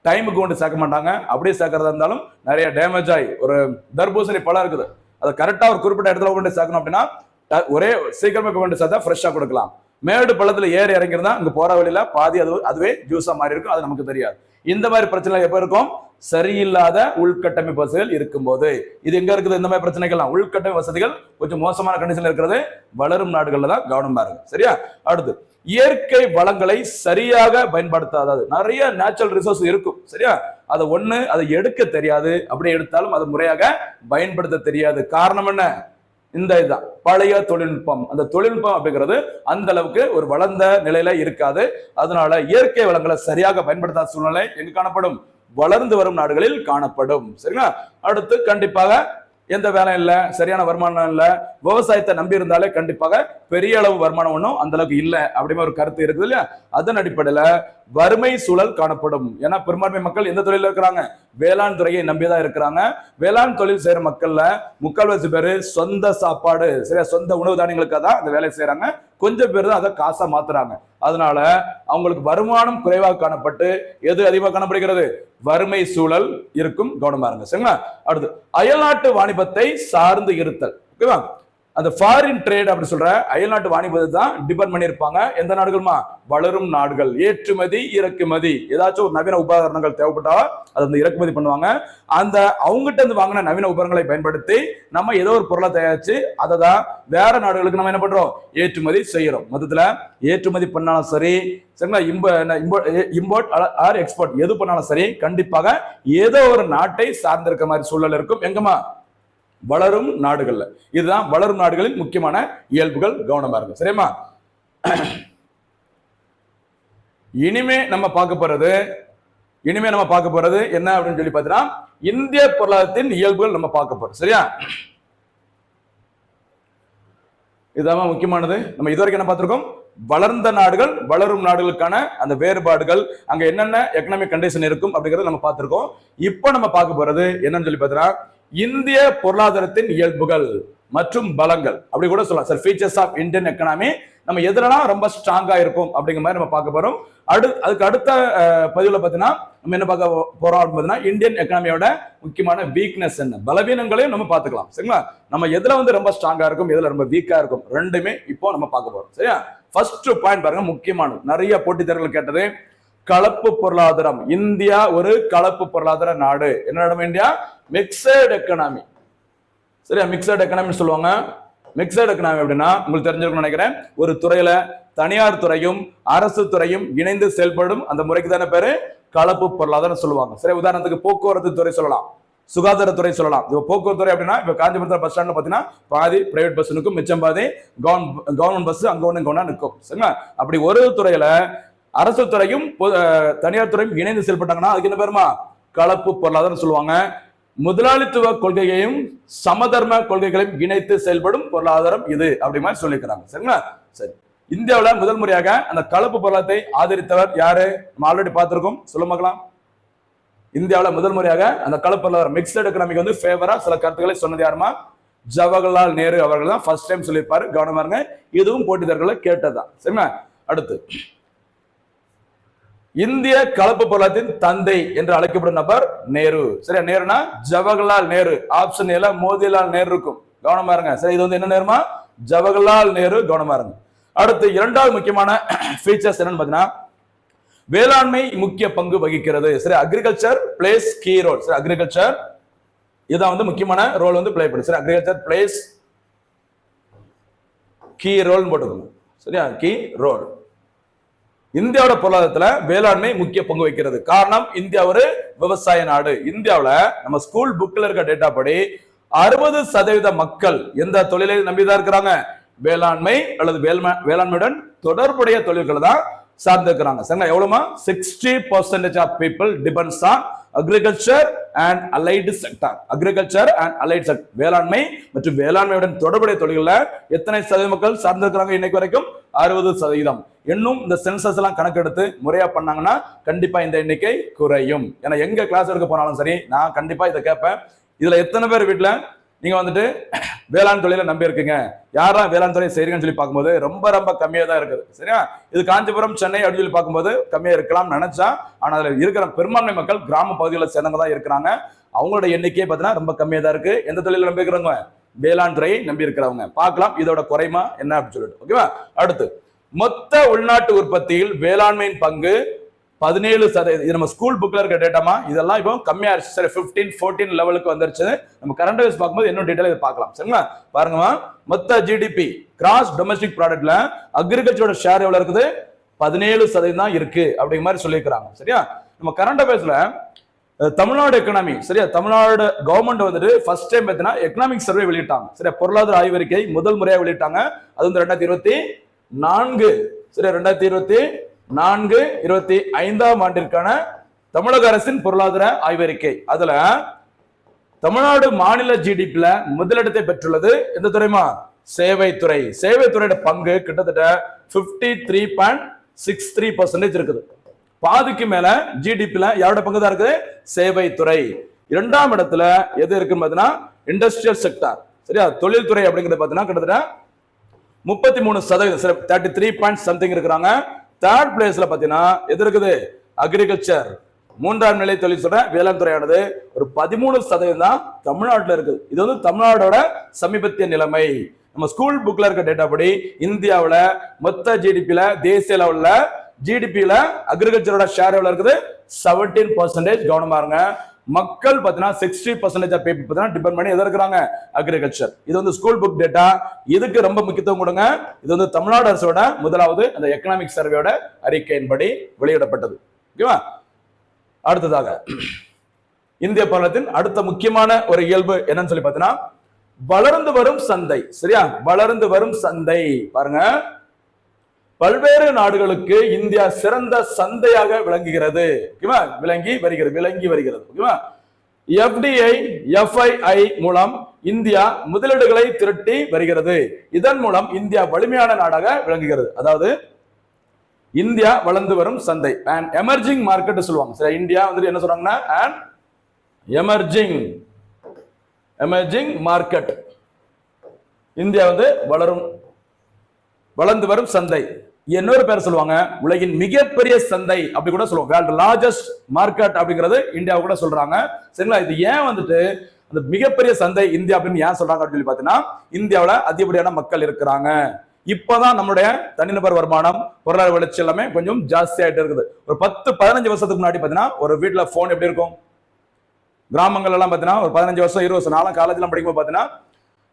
டைமுக்கு கொண்டு சேர்க்க மாட்டாங்க. அப்படியே சேர்க்கறதா இருந்தாலும் நிறைய டேமேஜ் ஆகி, ஒரு தர்பூசணி பழம் இருக்குது, அதை கரெக்டா ஒரு குறிப்பிட்ட இடத்துல கொண்டு சேர்க்கணும் அப்படின்னா ஒரே சீக்கிரமா கொண்டு சேர்த்தா ஃப்ரெஷ்ஷா கொடுக்கலாம். மேடு பள்ளத்துல ஏறி இறங்கிருந்தா அங்க போற வழியில பாதி அதுவே ஜூஸா மாறி இருக்கும். அது நமக்கு தெரியாது. இந்த மாதிரி பிரச்சனை எப்ப இருக்கும்? சரியில்லாத உள்கட்டமைப்பு வசதிகள் இருக்கும்போது. இது எங்க இருக்குது? இந்த மாதிரி பிரச்சனைகள்லாம் உள்கட்டமைப்பு வசதிகள் கொஞ்சம் மோசமான கண்டிஷன்ல இருக்கிறது வளரும் நாடுகள்ல தான் கவனமா இருக்கு. சரியா? அடுத்து இயற்கை வளங்களை சரியாக பயன்படுத்தாதது. நிறைய நேச்சுரல் ரிசோர்ஸ் இருக்கும். சரியா? அதை எடுக்க தெரியாது, அப்படியே எடுத்தாலும் அதை முறையாக பயன்படுத்த தெரியாது. காரணம் என்ன? இந்த இதுதான் பழைய தொழில்நுட்பம். அந்த தொழில்நுட்பம் அப்படிங்கிறது அந்த அளவுக்கு ஒரு வளர்ந்த நிலையில இருக்காது. அதனால இயற்கை வளங்களை சரியாக பயன்படுத்தாத சூழ்நிலை எங்க காணப்படும்? வளர்ந்து வரும் நாடுகளில் காணப்படும். சரிங்களா? அடுத்து கண்டிப்பாக எந்த வேலை இல்ல, சரியான வருமானம் இல்ல, விவசாயத்தை நம்பி இருந்தாலே கண்டிப்பாக பெரிய அளவு வருமானம் ஒன்றும் அந்த அளவுக்கு இல்ல அப்படின்னு ஒரு கருத்து இருக்குது இல்லையா? அதன் அடிப்படையில வறுமை சூழல் காணப்படும். ஏன்னா பெரும்பான்மை மக்கள் எந்த தொழில இருக்கிறாங்க? வேளாண் துறையை நம்பிதான் இருக்கிறாங்க. வேளாண் தொழில் செய்யற மக்கள்ல முக்கால்வாசி பேரு சொந்த சாப்பாடு, சரியா, சொந்த உணவு தானியங்களுக்காக தான் அந்த வேலையை செய்யறாங்க. கொஞ்சம் பேர் தான் அதை காசா மாத்துறாங்க. அதனால அவங்களுக்கு வருமானம் குறைவாக காணப்பட்டு எது அதிகமாக காணப்படுகிறது? வறுமை சூழல் இருக்கும். கவனமா இருங்க. சரிங்களா? அடுத்து அயல்நாட்டு வாணிபத்தை சார்ந்து இருத்தல். ஓகேவா? அந்த ஃபாரின் ட்ரேட் அப்படி சொல்ற அயல்நாட்டு வாணிபத்தை தான் டிபெண்ட் பண்ணியிருப்பாங்க. எந்த நாடுகளுமா? வளரும் நாடுகள். ஏற்றுமதி இறக்குமதி, ஏதாச்சும் ஒரு நவீன உபகரணங்கள் தேவைப்பட்டா அதை வந்து இறக்குமதி பண்ணுவாங்க. அந்த அவங்ககிட்ட இருந்து வாங்கின நவீன உபகரணங்களை பயன்படுத்தி நம்ம ஏதோ ஒரு பொருளை தயாரிச்சு அதை தான் வேற நாடுகளுக்கு நம்ம என்ன பண்றோம்? ஏற்றுமதி செய்யறோம். மொத்தத்துல ஏற்றுமதி பண்ணாலும் சரி, சரிங்களா, இம்போர்ட் ஆர் எக்ஸ்போர்ட் எது பண்ணாலும் சரி, கண்டிப்பாக ஏதோ ஒரு நாட்டை சார்ந்திருக்க மாதிரி சூழல் இருக்கும். எங்கம்மா? வளரும் நாடுகள்ல. இதுதான் வளரும் நாடுகளின் முக்கியமான இயல்புகள். கவனமா இருக்கு. சரியா? இனிமே நம்ம பார்க்க போறது என்ன அப்படின்னு சொல்லி பார்த்தீங்கன்னா இந்திய பொருளாதாரத்தின் இயல்புகள் நம்ம பார்க்க போறோம். சரியா? இதுதான் முக்கியமானது. நம்ம இதுவரைக்கும் என்ன பார்த்திருக்கோம்? வளர்ந்த நாடுகள், வளரும் நாடுகளுக்கான அந்த வேறுபாடுகள், அங்க என்னென்ன எக்கனாமிக் கண்டிஷன் இருக்கும் அப்படிங்கறத நம்ம பார்த்திருக்கோம். இப்போ நம்ம பார்க்க போறது என்னன்னு சொல்லி பார்த்தீங்கன்னா இந்திய பொருளாதாரத்தின் இயல்புகள் மற்றும் பலங்கள் அப்படி கூட சொல்லலாம். Sir, features of Indian economy. நம்ம எதுலாம் ரொம்ப ஸ்ட்ராங்கா இருக்கும் அப்படிங்கிற மாதிரி நம்ம பார்க்க போறோம். அதுக்கு அடுத்த பதிவுல பார்த்தீங்கன்னா நம்ம என்ன பார்க்க போறோம் அப்படின்னா இந்தியன் எக்கனாமியோட முக்கியமான வீக்னஸ் என்ன, பலவீனங்களையும் நம்ம பார்த்துக்கலாம். சரிங்களா? நம்ம எதுல வந்து ரொம்ப ஸ்ட்ராங்கா இருக்கும், எதுல ரொம்ப வீக்கா இருக்கும், ரெண்டுமே இப்போ நம்ம பார்க்க போறோம். சரியா? ஃபர்ஸ்ட் பாயிண்ட் பாருங்க, முக்கியமானது. நிறைய போட்டித் தேர்வுகள் கேட்டது கலப்பு பொருளாதாரம். இந்தியா ஒரு கலப்பு பொருளாதார நாடு. என்ன இந்தியா? Mixed economy. சரியா? மிக்சட் எக்கனாமி சொல்லுவாங்க. மிக்சட் எக்கனாமி அப்படின்னா உங்களுக்கு தெரிஞ்சிருக்கும்னு நினைக்கிறேன். ஒரு துறையில தனியார் துறையும் அரசு துறையும் இணைந்து செயல்படும் அந்த முறைக்கு தானே பேரு கலப்பு பொருளாதாரம் சொல்லுவாங்க. சரி, உதாரணத்துக்கு போக்குவரத்து துறை சொல்லலாம், சுகாதாரத்துறை சொல்லலாம். இப்போ போக்குவரத்து துறை அப்படின்னா இப்ப காஞ்சிபுரத்தில் பஸ் ஸ்டாண்ட்ல பாத்தீங்கன்னா பாதி பிரைவேட் பஸ் நிற்கும், மிச்சம் பாதி கவர்மெண்ட் பஸ் அங்க ஒண்ணு இங்க ஒண்ணா நிற்கும். சரிங்களா? அப்படி ஒரு துறையில அரசு துறையும் தனியார் துறையும் இணைந்து செயல்பட்டாங்கன்னா அதுக்கு என்ன பேருமா? கலப்பு பொருளாதாரம் சொல்லுவாங்க. முதலாளித்துவ கொள்கையையும் சமதர்ம கொள்கைகளையும் இணைத்து செயல்படும் பொருளாதாரம் இது அப்படி மாதிரி சொல்லிக்கிறாங்க. சரிங்களா? சரி, இந்தியாவில் முதல் முறையாக அந்த கலப்பு பொருளாதாரத்தை ஆதரித்தவர் யாரு? நம்ம ஆல்ரெடி பார்த்திருக்கோம். சொல்ல பார்க்கலாம். இந்தியாவில் முதல் முறையாக அந்த கலப்பு பொருளாதாரம் மிக்சட் எக்கனாமிக்கு வந்து ஃபேவரா சில கருத்துக்களை சொன்னது யாருமா? ஜவஹர்லால் நேரு அவர்கள் தான் ஃபர்ஸ்ட் டைம் சொல்லியிருப்பாரு. கவனமா இருங்க. இதுவும் போட்டித்தர்களை கேட்டதுதான். சரிங்களா? அடுத்து இந்திய கலப்பு பொருளாதாரத்தின் தந்தை என்று அழைக்கப்படும் நபர் நேரு. சரியா? நேருனா ஜவஹர்லால் நேரு. ஆப்ஷன் ஏல மோதிலால் நேரு இருக்கும். கவனமா இருங்க. சரி, இது வந்து என்ன நேருமா? ஜவஹர்லால் நேரு. கவனமா இருங்க. அடுத்து இரண்டாவது முக்கியமான ஃபீச்சர்ஸ் என்னன்னு பாத்தீங்கன்னா வேளாண்மை முக்கிய பங்கு வகிக்கிறது. சரி, அக்ரிகல்ச்சர் பிளேஸ் கீ ரோல். சரி, அக்ரிகல்ச்சர் இதான் வந்து முக்கியமான ரோல் வந்து பிளே பண்ணுது. சரி, அக்ரிகல்ச்சர் பிளேஸ் கீ ரோல் போட்டுக்கோங்க. சரியா? Key role. இந்தியாவோட பொருளாதாரத்துல வேளாண்மை முக்கிய பங்கு வகிக்கிறது. காரணம், இந்தியா ஒரு விவசாய நாடு. இந்தியாவில நம்ம ஸ்கூல் புக்ல இருக்க டேட்டா படி 60% மக்கள் எந்த தொழிலை நம்பிதான் இருக்கிறாங்க? வேளாண்மை அல்லது வேளாண்மையுடன் தொடர்புடைய தொழில்கள் தான் சார்ந்திருக்கிறாங்க. சரிங்களா? எவ்வளவுமா? 60% of people depends on agriculture and allied sector. Agriculture and allied sector, வேளாண்மை மற்றும் வேளாண்மையுடன் தொடர்புடைய தொழில்கள எத்தனை சதவீத மக்கள் சார்ந்திருக்கிறாங்க? இன்னைக்கு வரைக்கும் 60%. இன்னும் இந்த சென்சஸ் எல்லாம் கணக்கெடுத்து முறையா பண்ணாங்கன்னா கண்டிப்பா இந்த எண்ணிக்கை குறையும். ஏன்னா எங்க கிளாஸ் எடுக்க போனாலும் சரி, நான் கண்டிப்பா இதை கேட்பேன். இதுல எத்தனை பேர் வீட்டுல நீங்க வந்துட்டு வேளாண் தொழிலை நம்பி இருக்குங்க, யாரா வேளாண் தொழில் செய்றீங்கன்னு சொல்லி பார்க்கும்போது ரொம்ப ரொம்ப கம்மியா தான் இருக்குது. சரியா? இது காஞ்சிபுரம், சென்னை அப்படின்னு சொல்லி பார்க்கும்போது கம்மியா இருக்கலாம் நினைச்சா, ஆனா அதுல இருக்கிற பெரும்பான்மை மக்கள் கிராம பகுதிகளை சேர்ந்தவங்க தான் இருக்கிறாங்க. அவங்களோட எண்ணிக்கையை பார்த்தீங்கன்னா ரொம்ப கம்மியா தான் இருக்கு. எந்த தொழில நம்பி இருக்கிறவங்க? வேளாண் துறையை நம்பி இருக்கிறவங்க. பார்க்கலாம் இதோட குறைமா என்ன அப்படின்னு சொல்லிட்டு. ஓகேவா? அடுத்து மொத்த உள்நாட்டு உற்பத்தியில் வேளாண்மையின் பங்கு 17%. இது நம்ம ஸ்கூல் புக்ல இருக்க டேட்டாமா. இதெல்லாம் இப்போ கம்மியா இருந்துச்சு. சரி, 15-14 லெவலுக்கு வந்துருச்சு. நம்ம கரண்ட் அஃபேர்ஸ் பார்க்கும்போது இன்னும் டீடைல் இதை பார்க்கலாம். சரிங்களா? பாருங்கம்மா, மொத்த ஜிடிபி கிராஸ் டொமஸ்டிக் ப்ராடக்ட்ல அக்ரிகல்ச்சரோட ஷேர் எவ்வளவு இருக்குது? 17% தான் இருக்கு அப்படிங்கிற மாதிரி சொல்லியிருக்கிறாங்க. சரியா? நம்ம கரண்ட் அஃபேர்ஸ்ல தமிழ்நாடு எக்கனாமி, சரியா, தமிழ்நாடு கவர்மெண்ட் வந்துட்டு ஃபர்ஸ்ட் டைம் பார்த்தீங்கன்னா எக்கனாமிக் சர்வே வெளியிட்டாங்க. சரியா? பொருளாதார ஆய்வறிக்கை முதல் முறையாக வெளியிட்டாங்க. அது வந்து 2024, சரியா, 2024-25 ஆண்டிற்கான தமிழக அரசின் பொருளாதார ஆய்வறிக்கை. அதுல தமிழ்நாடு மாநில ஜிடிபில முதலிடத்தை பெற்றுள்ளது எந்த துறைமா? சேவைத்துறை. சேவைத்துறையோட பங்கு கிட்டத்தட்ட 53.63% இருக்குது. பாதிக்கு மேல ஜிடிபில யாரோட பங்கு தான் இருக்குது? சேவைத்துறை. இரண்டாம் இடத்துல எது இருக்குன்னு பாத்தீங்கன்னா இண்டஸ்ட்ரியல் செக்டார். சரியா? தொழில்துறை அப்படிங்கிறது பாத்தீங்கன்னா கிட்டத்தட்ட 33%, 33 பாயிண்ட் சம்திங் இருக்கிறாங்க. தேர்ட் பிளேஸ்ல பாத்தீங்கன்னா எது இருக்குது? அக்ரிகல்ச்சர். மூன்றாம் நிலை தொழில் சொல்ற வேளாண் துறையானது ஒரு 13% தான் தமிழ்நாட்டில் இருக்குது. இது வந்து தமிழ்நாடோட சமீபத்திய நிலைமை. நம்ம ஸ்கூல் புக்ல இருக்க டேட்டா படி இந்தியாவில் மொத்த ஜிடிபில தேசிய லெவல்ல ஜிடிபில அக்ரிகல்ச்சரோட ஷேர் எவ்வளவு இருக்குது? 17%. கவனமா இருங்க. மக்கள் பாத்தீங்கன்னா 60% ஆஃப் பீப்பிள் பாத்தீங்கன்னா டிபெண்ட் பண்ணி எதை இருக்கிறாங்க? அக்ரிகல்ச்சர். இது வந்து ஸ்கூல் புக் டேட்டா. இதுக்கு ரொம்ப முக்கியத்துவம் கொடுங்க. இது வந்து தமிழ்நாடு அரசோட முதலாவது அந்த எக்கனாமிக் சர்வேயோட அறிக்கையின்படி வெளியிடப்பட்டது. ஓகேவா? அடுத்ததாக இந்திய பொருளாதாரத்தின் அடுத்த முக்கியமான ஒரு இயல்பு என்னன்னு சொல்லி பார்த்தீங்கன்னா வளர்ந்து வரும் சந்தை. சரியா? வளர்ந்து வரும் சந்தை. பாருங்க, பல்வேறு நாடுகளுக்கு இந்தியா சிறந்த சந்தையாக விளங்குகிறது. ஓகேவா? விளங்கி வருகிறது. ஓகேவா? எஃப்டிஐ எஃப்ஐஐ மூலம் இந்தியா முதலீடுகளை திரட்டி வருகிறது. இதன் மூலம் இந்தியா வலிமையான நாடாக விளங்குகிறது. அதாவது இந்தியா வளர்ந்து வரும் சந்தை, அண்ட் எமர்ஜிங் மார்க்கெட் சொல்லுவாங்க. சரி, இந்தியா வந்து என்ன சொல்றாங்கன்னா அண்ட் எமர்ஜிங் மார்க்கெட். இந்தியா வந்து வளர்ந்து வரும் சந்தை. இன்னொரு பேர் சொல்லுவாங்க உலகின் மிகப்பெரிய சந்தை அப்படி கூட சொல்லுவாங்க. வேர்ல்ட் லார்ஜஸ்ட் மார்க்கெட் அப்படிங்கிறது இந்தியா கூட சொல்றாங்க. சரிங்களா? இது ஏன் வந்துட்டு அந்த மிகப்பெரிய சந்தை இந்தியா அப்படின்னு ஏன் சொல்றாங்க அப்படின்னு சொல்லி பாத்தீங்கன்னா இந்தியாவில் அதிகப்படியான மக்கள் இருக்கிறாங்க. இப்பதான் நம்மளுடைய தனிநபர் வருமானம், பொருளாதார வளர்ச்சி எல்லாமே கொஞ்சம் ஜாஸ்தி ஆயிட்டு இருக்குது. ஒரு 10-15 வருஷத்துக்கு முன்னாடி பாத்தீங்கன்னா ஒரு வீட்டுல போன் எப்படி இருக்கும்? கிராமங்கள் எல்லாம் பாத்தீங்கன்னா ஒரு 15 வருஷம் 20 வருஷம் நானும் காலேஜ்லாம் படிக்கும்போது பாத்தீங்கன்னா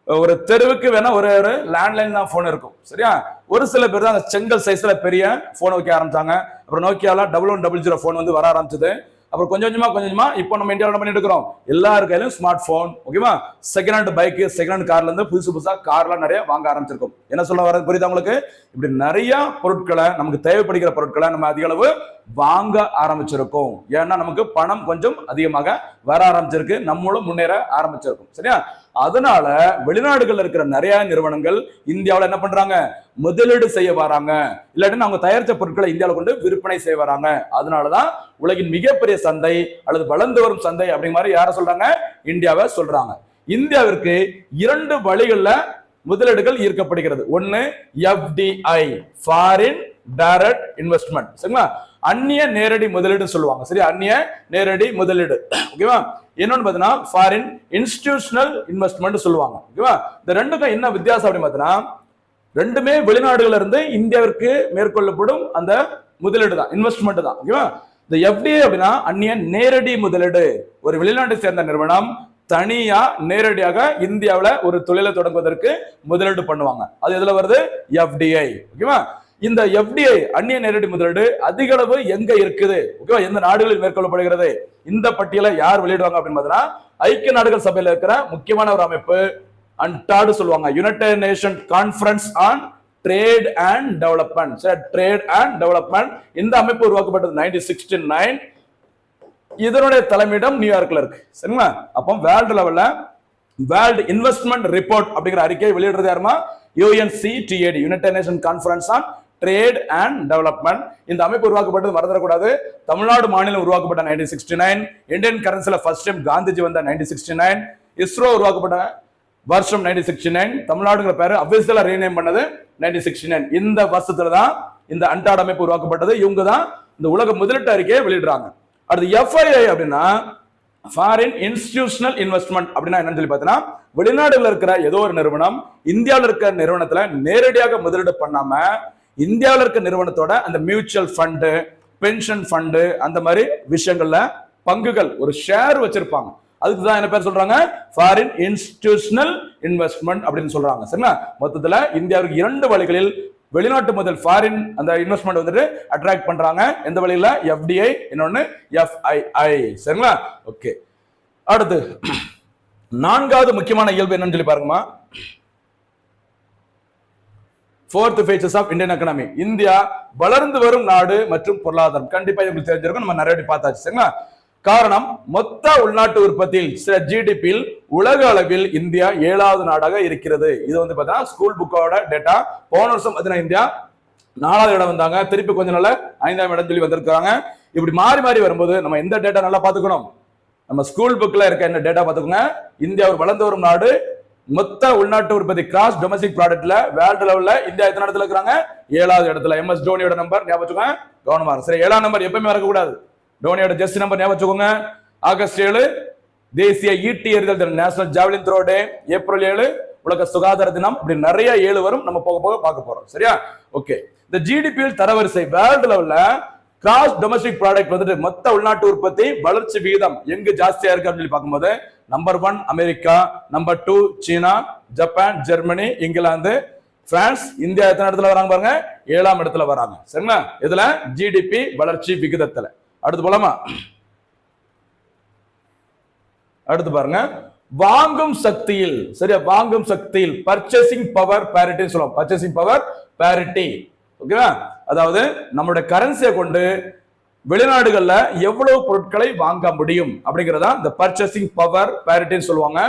ஒரு தெருவுக்கு வேணா ஒரு லேண்ட்லைன் தான் போன் இருக்கும். சரியா? ஒரு சில பேர் தான் அந்த செங்கல் சைஸ்ல பெரிய போன் வைக்க ஆரம்பிச்சாங்க. அப்புறம் நோக்கியால 1100 போன் வந்து வர ஆரம்பிச்சது. அப்புறம் கொஞ்சம் கொஞ்சமா இப்போ நம்ம இந்தியாவில் என்ன பண்ணிட்டு இருக்கிறோம்? எல்லாரு கையிலும் ஸ்மார்ட் போன். ஓகேவா? Second hand bike, second hand கார்ல இருந்து புதுசா கார்லாம் நிறைய வாங்க ஆரம்பிச்சிருக்கும். என்ன சொல்ல வர புரியுதா உங்களுக்கு? இப்படி நிறைய பொருட்களை, நமக்கு தேவைப்படுகிற பொருட்களை நம்ம அதிக அளவு வாங்க ஆரம்பிச்சிருக்கோம். ஏன்னா நமக்கு பணம் கொஞ்சம் அதிகமாக வர ஆரம்பிச்சிருக்கு, நம்மளும் முன்னேற ஆரம்பிச்சிருக்கும். சரியா? அதனால வெளிநாடுகள்ல இருக்கிற நிறைய நிறுவனங்கள் இந்தியாவில் என்ன பண்றாங்க? முதலீடு செய்ய வராங்க. இல்லாட்டி அவங்க தயாரித்த பொருட்களை இந்தியாவில் கொண்டு விற்பனை செய்ய வராங்க. அதனாலதான் உலகின் மிகப்பெரிய சந்தை அல்லது வளர்ந்து வரும் சந்தை அப்படிங்கிற மாதிரி யார சொல்றாங்க? இந்தியாவை சொல்றாங்க. இந்தியாவிற்கு 2 வழிகள்ல முதலீடுகள் ஈர்க்கப்படுகிறது. ஒன்னு எஃப்டிஐ, ஃபாரின் டைரக்ட் இன்வெஸ்ட்மெண்ட். சரிங்களா? அந்நிய நேரடி முதலீடு சொல்லுவாங்க. சரி, அந்நிய நேரடி முதலீடு. ஓகேவா? இன்னொன்னு பாத்தீங்கன்னா ஃபாரின் இன்ஸ்டிடியூஷனல் இன்வெஸ்ட்மெண்ட் சொல்லுவாங்க. ஓகேவா? இந்த ரெண்டுக்கும் என்ன வித்தியாசம் அப்படின்னு பாத்தீங்கன்னா ரெண்டுமே வெளிநாடுகள்ல இருந்து இந்தியாவிற்கு மேற்கொள்ளப்படும் அந்த முதலீடு தான், இன்வெஸ்ட்மெண்ட் தான். ஓகேவா? இந்த எஃப்டிஐ அப்படின்னா அந்நிய நேரடி முதலீடு. ஒரு வெளிநாட்டை சேர்ந்த நிறுவனம் தனியா நேரடியாக இந்தியாவில் ஒரு தொழிலை தொடங்குவதற்கு முதலீடு பண்ணுவாங்க. அது எதுல வருது? எஃப்டிஐ. ஓகேவா? இந்த எஃப்டிஐ அந்நிய நேரடி முதலீடு அதிக அளவு எங்க இருக்குது? ஓகேவா? எந்த நாடுகளில் மேற்கொள்ளப்படுகிறது? இந்த பட்டியலை யார் வெளியிடுவாங்க அப்படின்னு பார்த்தீங்கன்னா ஐக்கிய நாடுகள் சபையில் இருக்கிற முக்கியமான ஒரு அமைப்பு அன்டாடு சொல்லுவாங்க. United nation conference on trade and development. Trade and development இந்த அமைப்பு உருவாக்கப்பட்டது 1969. இதனுடைய தலைமையிடம் நியூயார்க்ல இருக்கு. சரிங்களா? அப்போ வேர்ல்டு லெவல்ல வேர்ல்டு இன்வெஸ்ட்மெண்ட் ரிப்போர்ட் அப்படிங்கிற அறிக்கையை வெளியிடுறது யாருமா? UNCTAD, United nation conference on trade and development. இந்த அமைப்பு உருவாக்கப்பட்டது மறந்துடக்கூடாது. தமிழ்நாடு மாநிலம் உருவாக்கப்பட்ட 1969. இந்தியன் கரன்சில ஃபர்ஸ்ட் டைம் காந்திஜி வந்த 1969. இஸ்ரோ உருவாக்கப்பட்ட வருஷம் 1969. தமிழ்நாடுங்கிற பேரு அபிஷியலா ரீநேம் பண்ணது 1969. இந்த வருஷத்துல தான் இந்த அன்டாட் அமைப்பு உருவாக்கப்பட்டது. இவங்க தான் இந்த உலக முதலீட்டு அறிக்கையை வெளியிடுறாங்க. அடுத்து FII அப்படின்னா ஃபாரின் இன்ஸ்டிடியூஷனல் இன்வெஸ்ட்மெண்ட் அப்படின்னா என்னன்னு சொல்லி பார்த்தீங்கன்னா வெளிநாடுல இருக்கிற ஏதோ ஒரு நிறுவனம் இந்தியாவில் இருக்கிற நிறுவனத்துல நேரடியாக முதலீடு பண்ணாம இந்தியாவில் இருக்க நிறுவனத்தோட அந்த மியூச்சுவல் ஃபண்டு, பென்ஷன் ஃபண்டு அந்த மாதிரி விஷயங்கள்ல பங்குகள் ஒரு ஷேர் வச்சிருப்பாங்க. அதுக்கு தான் என்ன பேர் சொல்றாங்க? ஃபாரின் இன்ஸ்டிடியூஷனல் இன்வெஸ்ட்மெண்ட் அப்படின்னு சொல்றாங்க. சரிங்களா? மொத்தத்துல இந்தியாவுக்கு 2 வழிகளில் வெளிநாட்டு முதல் ஃபாரின் அந்த இன்வெஸ்ட்மெண்ட் வந்துட்டு அட்ராக்ட் பண்றாங்க. எந்த வழியில? FDI, இன்னொன்னு FII. சரிங்களா? ஓகே. அடுத்து 4வது முக்கியமான இயல்பு என்னன்னு சொல்லி பாருங்கம்மா. 4th phases of Indian economy. India வளர்ந்து வரும் நாடு மற்றும் பொருளாதாரம். கண்டிப்பா உங்களுக்கு தெரிஞ்சிருக்கும், நம்ம நிறைய பார்த்தாச்சு. சரிங்களா? காரணம், மொத்த உள்நாட்டு உற்பத்தியில் சில ஜிடிபியில் உலக அளவில் இந்தியா 7வது நாடாக இருக்கிறது. இது வந்து பார்த்தீங்கன்னா ஸ்கூல் புக்கோட டேட்டா. போன வருஷம் பார்த்தீங்கன்னா இந்தியா 4வது இடம் வந்தாங்க, திருப்பி கொஞ்ச நாள் 5ஆம் இடம் சொல்லி வந்திருக்காங்க. இப்படி மாறி மாறி வரும்போது நம்ம எந்த டேட்டா நல்லா பார்த்துக்கணும், நம்ம ஸ்கூல் புக்ல இருக்க என்ன டேட்டா பார்த்துக்கோங்க. இந்தியா ஒரு வளர்ந்து வரும் நாடு, மொத்த உள்நாட்டு உற்பத்தி கிராஸ் டொமஸ்டிக் ப்ராடக்ட்ல வேர்ல்டு லெவல்ல இந்தியா எத்தனை இடத்துல இருக்காங்க? 7வது இடத்துல. எம்எஸ் தோனியோட நம்பர் ஞாபகம் வச்சுக்கோங்க, கவனமா இருக்கு. சரி, 7ஆம் நம்பர் எப்பவுமே வரக்கூடாது. தோனியோட ஜெர்சி நம்பர் ஞாபகம் வச்சுக்கோங்க. ஆகஸ்ட் 7 தேசிய ஈட்டி எறிதல் தினம், நேஷனல் ஜாவலின் த்ரோ டே. ஏப்ரல் 7 உலக சுகாதார தினம். இப்படி நிறைய 7 வரும், நம்ம போக போக பார்க்க போறோம். சரியா? ஓகே. இந்த ஜிடிபியில் தரவரிசை வேர்ல்டு லெவல்ல கிராஸ் டொமஸ்டிக் ப்ராடக்ட் வந்துட்டு மொத்த உள்நாட்டு உற்பத்தி வளர்ச்சி விகிதம் எங்க ஜாஸ்தியா இருக்கு அப்படின்னு சொல்லி பார்க்கும்போது நம்பர் 1 அமெரிக்கா, நம்பர் 2 சீனா, ஜப்பான், ஜெர்மனி, இங்கிலாந்து, பிரான்ஸ். இந்தியா எத்தனை இடத்துல வராங்க பாருங்க? 7ஆம் இடத்துல வராங்க. சரிங்களா? இதுல ஜிடிபி வளர்ச்சி விகிதத்துல. அடுத்து போலாமா? அடுத்து பாருங்க, வாங்கும் சக்தியில். சரியா? வாங்கும் சக்தியில் பர்ச்சேசிங் பவர் பேரிட்டி சொல்லுவோம். Purchasing power parity. ஓகேவா? அதாவது நம்மளுடைய கரன்சியை கொண்டு வெளிநாடுகள்ல எவ்வளவு பொருட்களை வாங்க முடியும் அப்படிங்கறதா இந்த பர்ச்சேசிங் பவர் பேரிட்டின்னு சொல்லுவாங்க.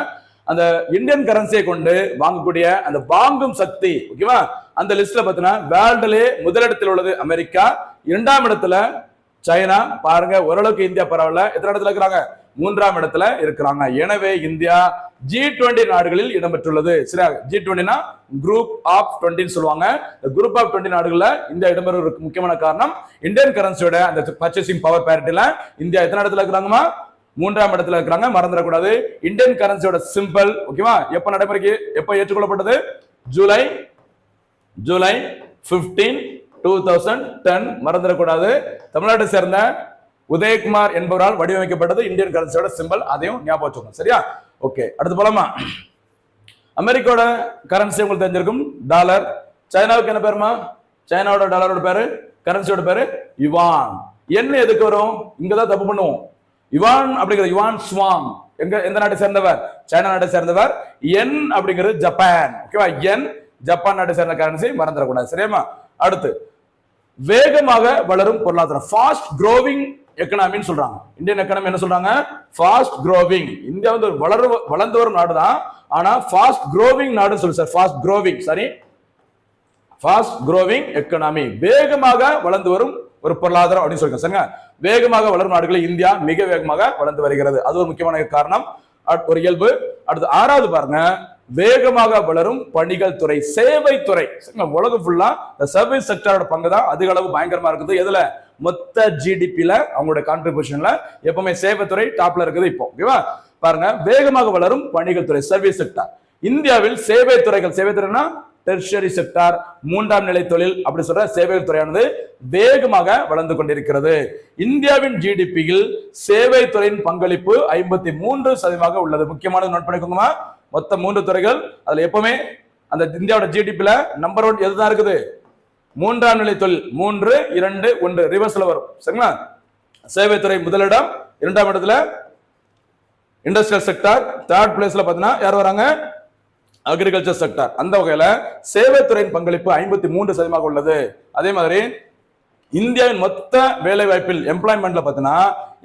அந்த இந்தியன் கரன்சியை கொண்டு வாங்கக்கூடிய அந்த வாங்கும் சக்தி. ஓகேவா? அந்த லிஸ்ட்ல பாத்தீங்கன்னா வேர்ல்டுலே முதலிடத்தில் உள்ளது அமெரிக்கா, 2ஆம் இடத்துல சைனா. பாருங்க, ஓரளவுக்கு இந்தியா பரவாயில்ல. எத்தனை இடத்துல இருக்கிறாங்க? 3ஆம் இடத்துல இருக்கிறாங்க. எனவே இந்தியா G20 நாடுகளில் இடம்பெற்றுள்ளது. சரியா? G20னா குரூப் ஆஃப் 20 சொல்லுவாங்க. குரூப் ஆஃப் 20 நாடுகள்ல இந்தியா இடம்பெறுவதற்கு முக்கியமான காரணம் இந்தியன் கரன்சியோட அந்த பர்ச்சேசிங் பவர் பேரிட்டில இந்தியா எத்தனை இடத்துல இருக்கிறாங்கமா? 3ஆம் இடத்துல இருக்கிறாங்க. மறந்துடக்கூடாது. இந்தியன் கரன்சியோட சிம்பிள். ஓகேவா? எப்ப நடைமுறைக்கு எப்ப ஏற்றுக்கொள்ளப்பட்டது? ஜூலை 15, 2010. மறந்துடக்கூடாது. தமிழ்நாட்டை சேர்ந்த உதயகுமார் என்பவரால் வடிவமைக்கப்பட்டது இந்தியன் கரன்சியோட சிம்பிள். அதையும் ஞாபகம் வச்சுக்கோங்க. சரியா? ஓகே. அடுத்து போலாமா? அமெரிக்காவோட கரன்சி உங்களுக்கு தெரிஞ்சிருக்கும், டாலர். சைனாவுக்கு என்ன பேருமா? சைனாவோட டாலரோட பேரு, கரன்சியோட பேரு யுவான். என்ன எதுக்கு வரும்? இங்கதான் தப்பு பண்ணுவோம். யுவான் அப்படிங்கிறது யுவான் ஸ்வாங் எந்த நாட்டை சேர்ந்தவர்? சைனா நாட்டை சேர்ந்தவர். என் அப்படிங்கிறது ஜப்பான். ஓகேவா? என் ஜப்பான் நாட்டை சேர்ந்த கரன்சி, மறந்துடக்கூடாது. சரியாமா? அடுத்து, வேகமாக வளரும் பொருளாதாரம், ஃபாஸ்ட் க்ரோவிங் எக்கனாமின்னு சொல்றாங்க. இந்தியன் எக்கனாமி என்ன சொல்றாங்க? Fast growing. இந்தியா வந்து வளர்ந்து வரும் நாடு தான், ஆனா ஃபாஸ்ட் க்ரோவிங் நாடுன்னு சொல்லு sir. Fast growing, sorry, fast growing economy, வேகமாக வளர்ந்து வரும் ஒரு பொருளாதாரம் அப்படின்னு சொல்லுங்க. சரிங்க? வேகமாக வளரும் நாடுகளில் இந்தியா மிக வேகமாக வளர்ந்து வருகிறது. அது ஒரு முக்கியமான காரணம், ஒரு இயல்பு. அடுத்து 6வது பாருங்க, வேகமாக வளரும் பணிகள் துறை, சேவை துறை. உலகம் ஃபுல்லா இந்த சர்வீஸ் செக்டரோட பங்கு தான் அதிக அளவு பயங்கரமா இருக்குது. எதுல? மொத்த ஜிடிபில அவங்களோட கான்ட்ரிபியூஷன்ல எப்பவுமே சேவை துறை டாப்ல இருக்குது. இப்போ ஓகேவா? பாருங்க, வேகமாக வளரும் பணிகள் துறை, சர்வீஸ் செக்டர். இந்தியாவில் சேவை துறைகள், சேவை துறைனா டெர்ஷரி செக்டார், 3ஆம் நிலை தொழில் அப்படி சொல்ற சேவை துறையானது வேகமாக வளர்ந்து கொண்டிருக்கிறது. இந்தியாவின் ஜிடிபியில் சேவை துறையின் பங்களிப்பு 53% உள்ளது. முக்கியமானது நோட் பண்ணிக்கோங்க. மொத்த 3 துறைகள், அதுல எப்பவுமே அந்த இந்தியாவோட ஜிடிபில நம்பர் 1 எதுதான் இருக்குது? 3ஆம் நிலை தொழில். 3, 2, 1 ரிவர்ஸ்ல வரும். சரிங்களா? சேவை துறை முதலிடம், 2ஆம் இடத்துல இண்டஸ்ட்ரியல் செக்டார், 3rd பிளேஸ்ல பாத்தீங்கன்னா யார் வராங்க? Agriculture sector. அந்த வகையில சேவை துறையின் பங்களிப்பு 53% உள்ளது. அதே மாதிரி இந்தியாவின் மொத்த வேலை வாய்ப்பில் எம்ப்ளாய்மெண்ட்ல பாத்தீங்கன்னா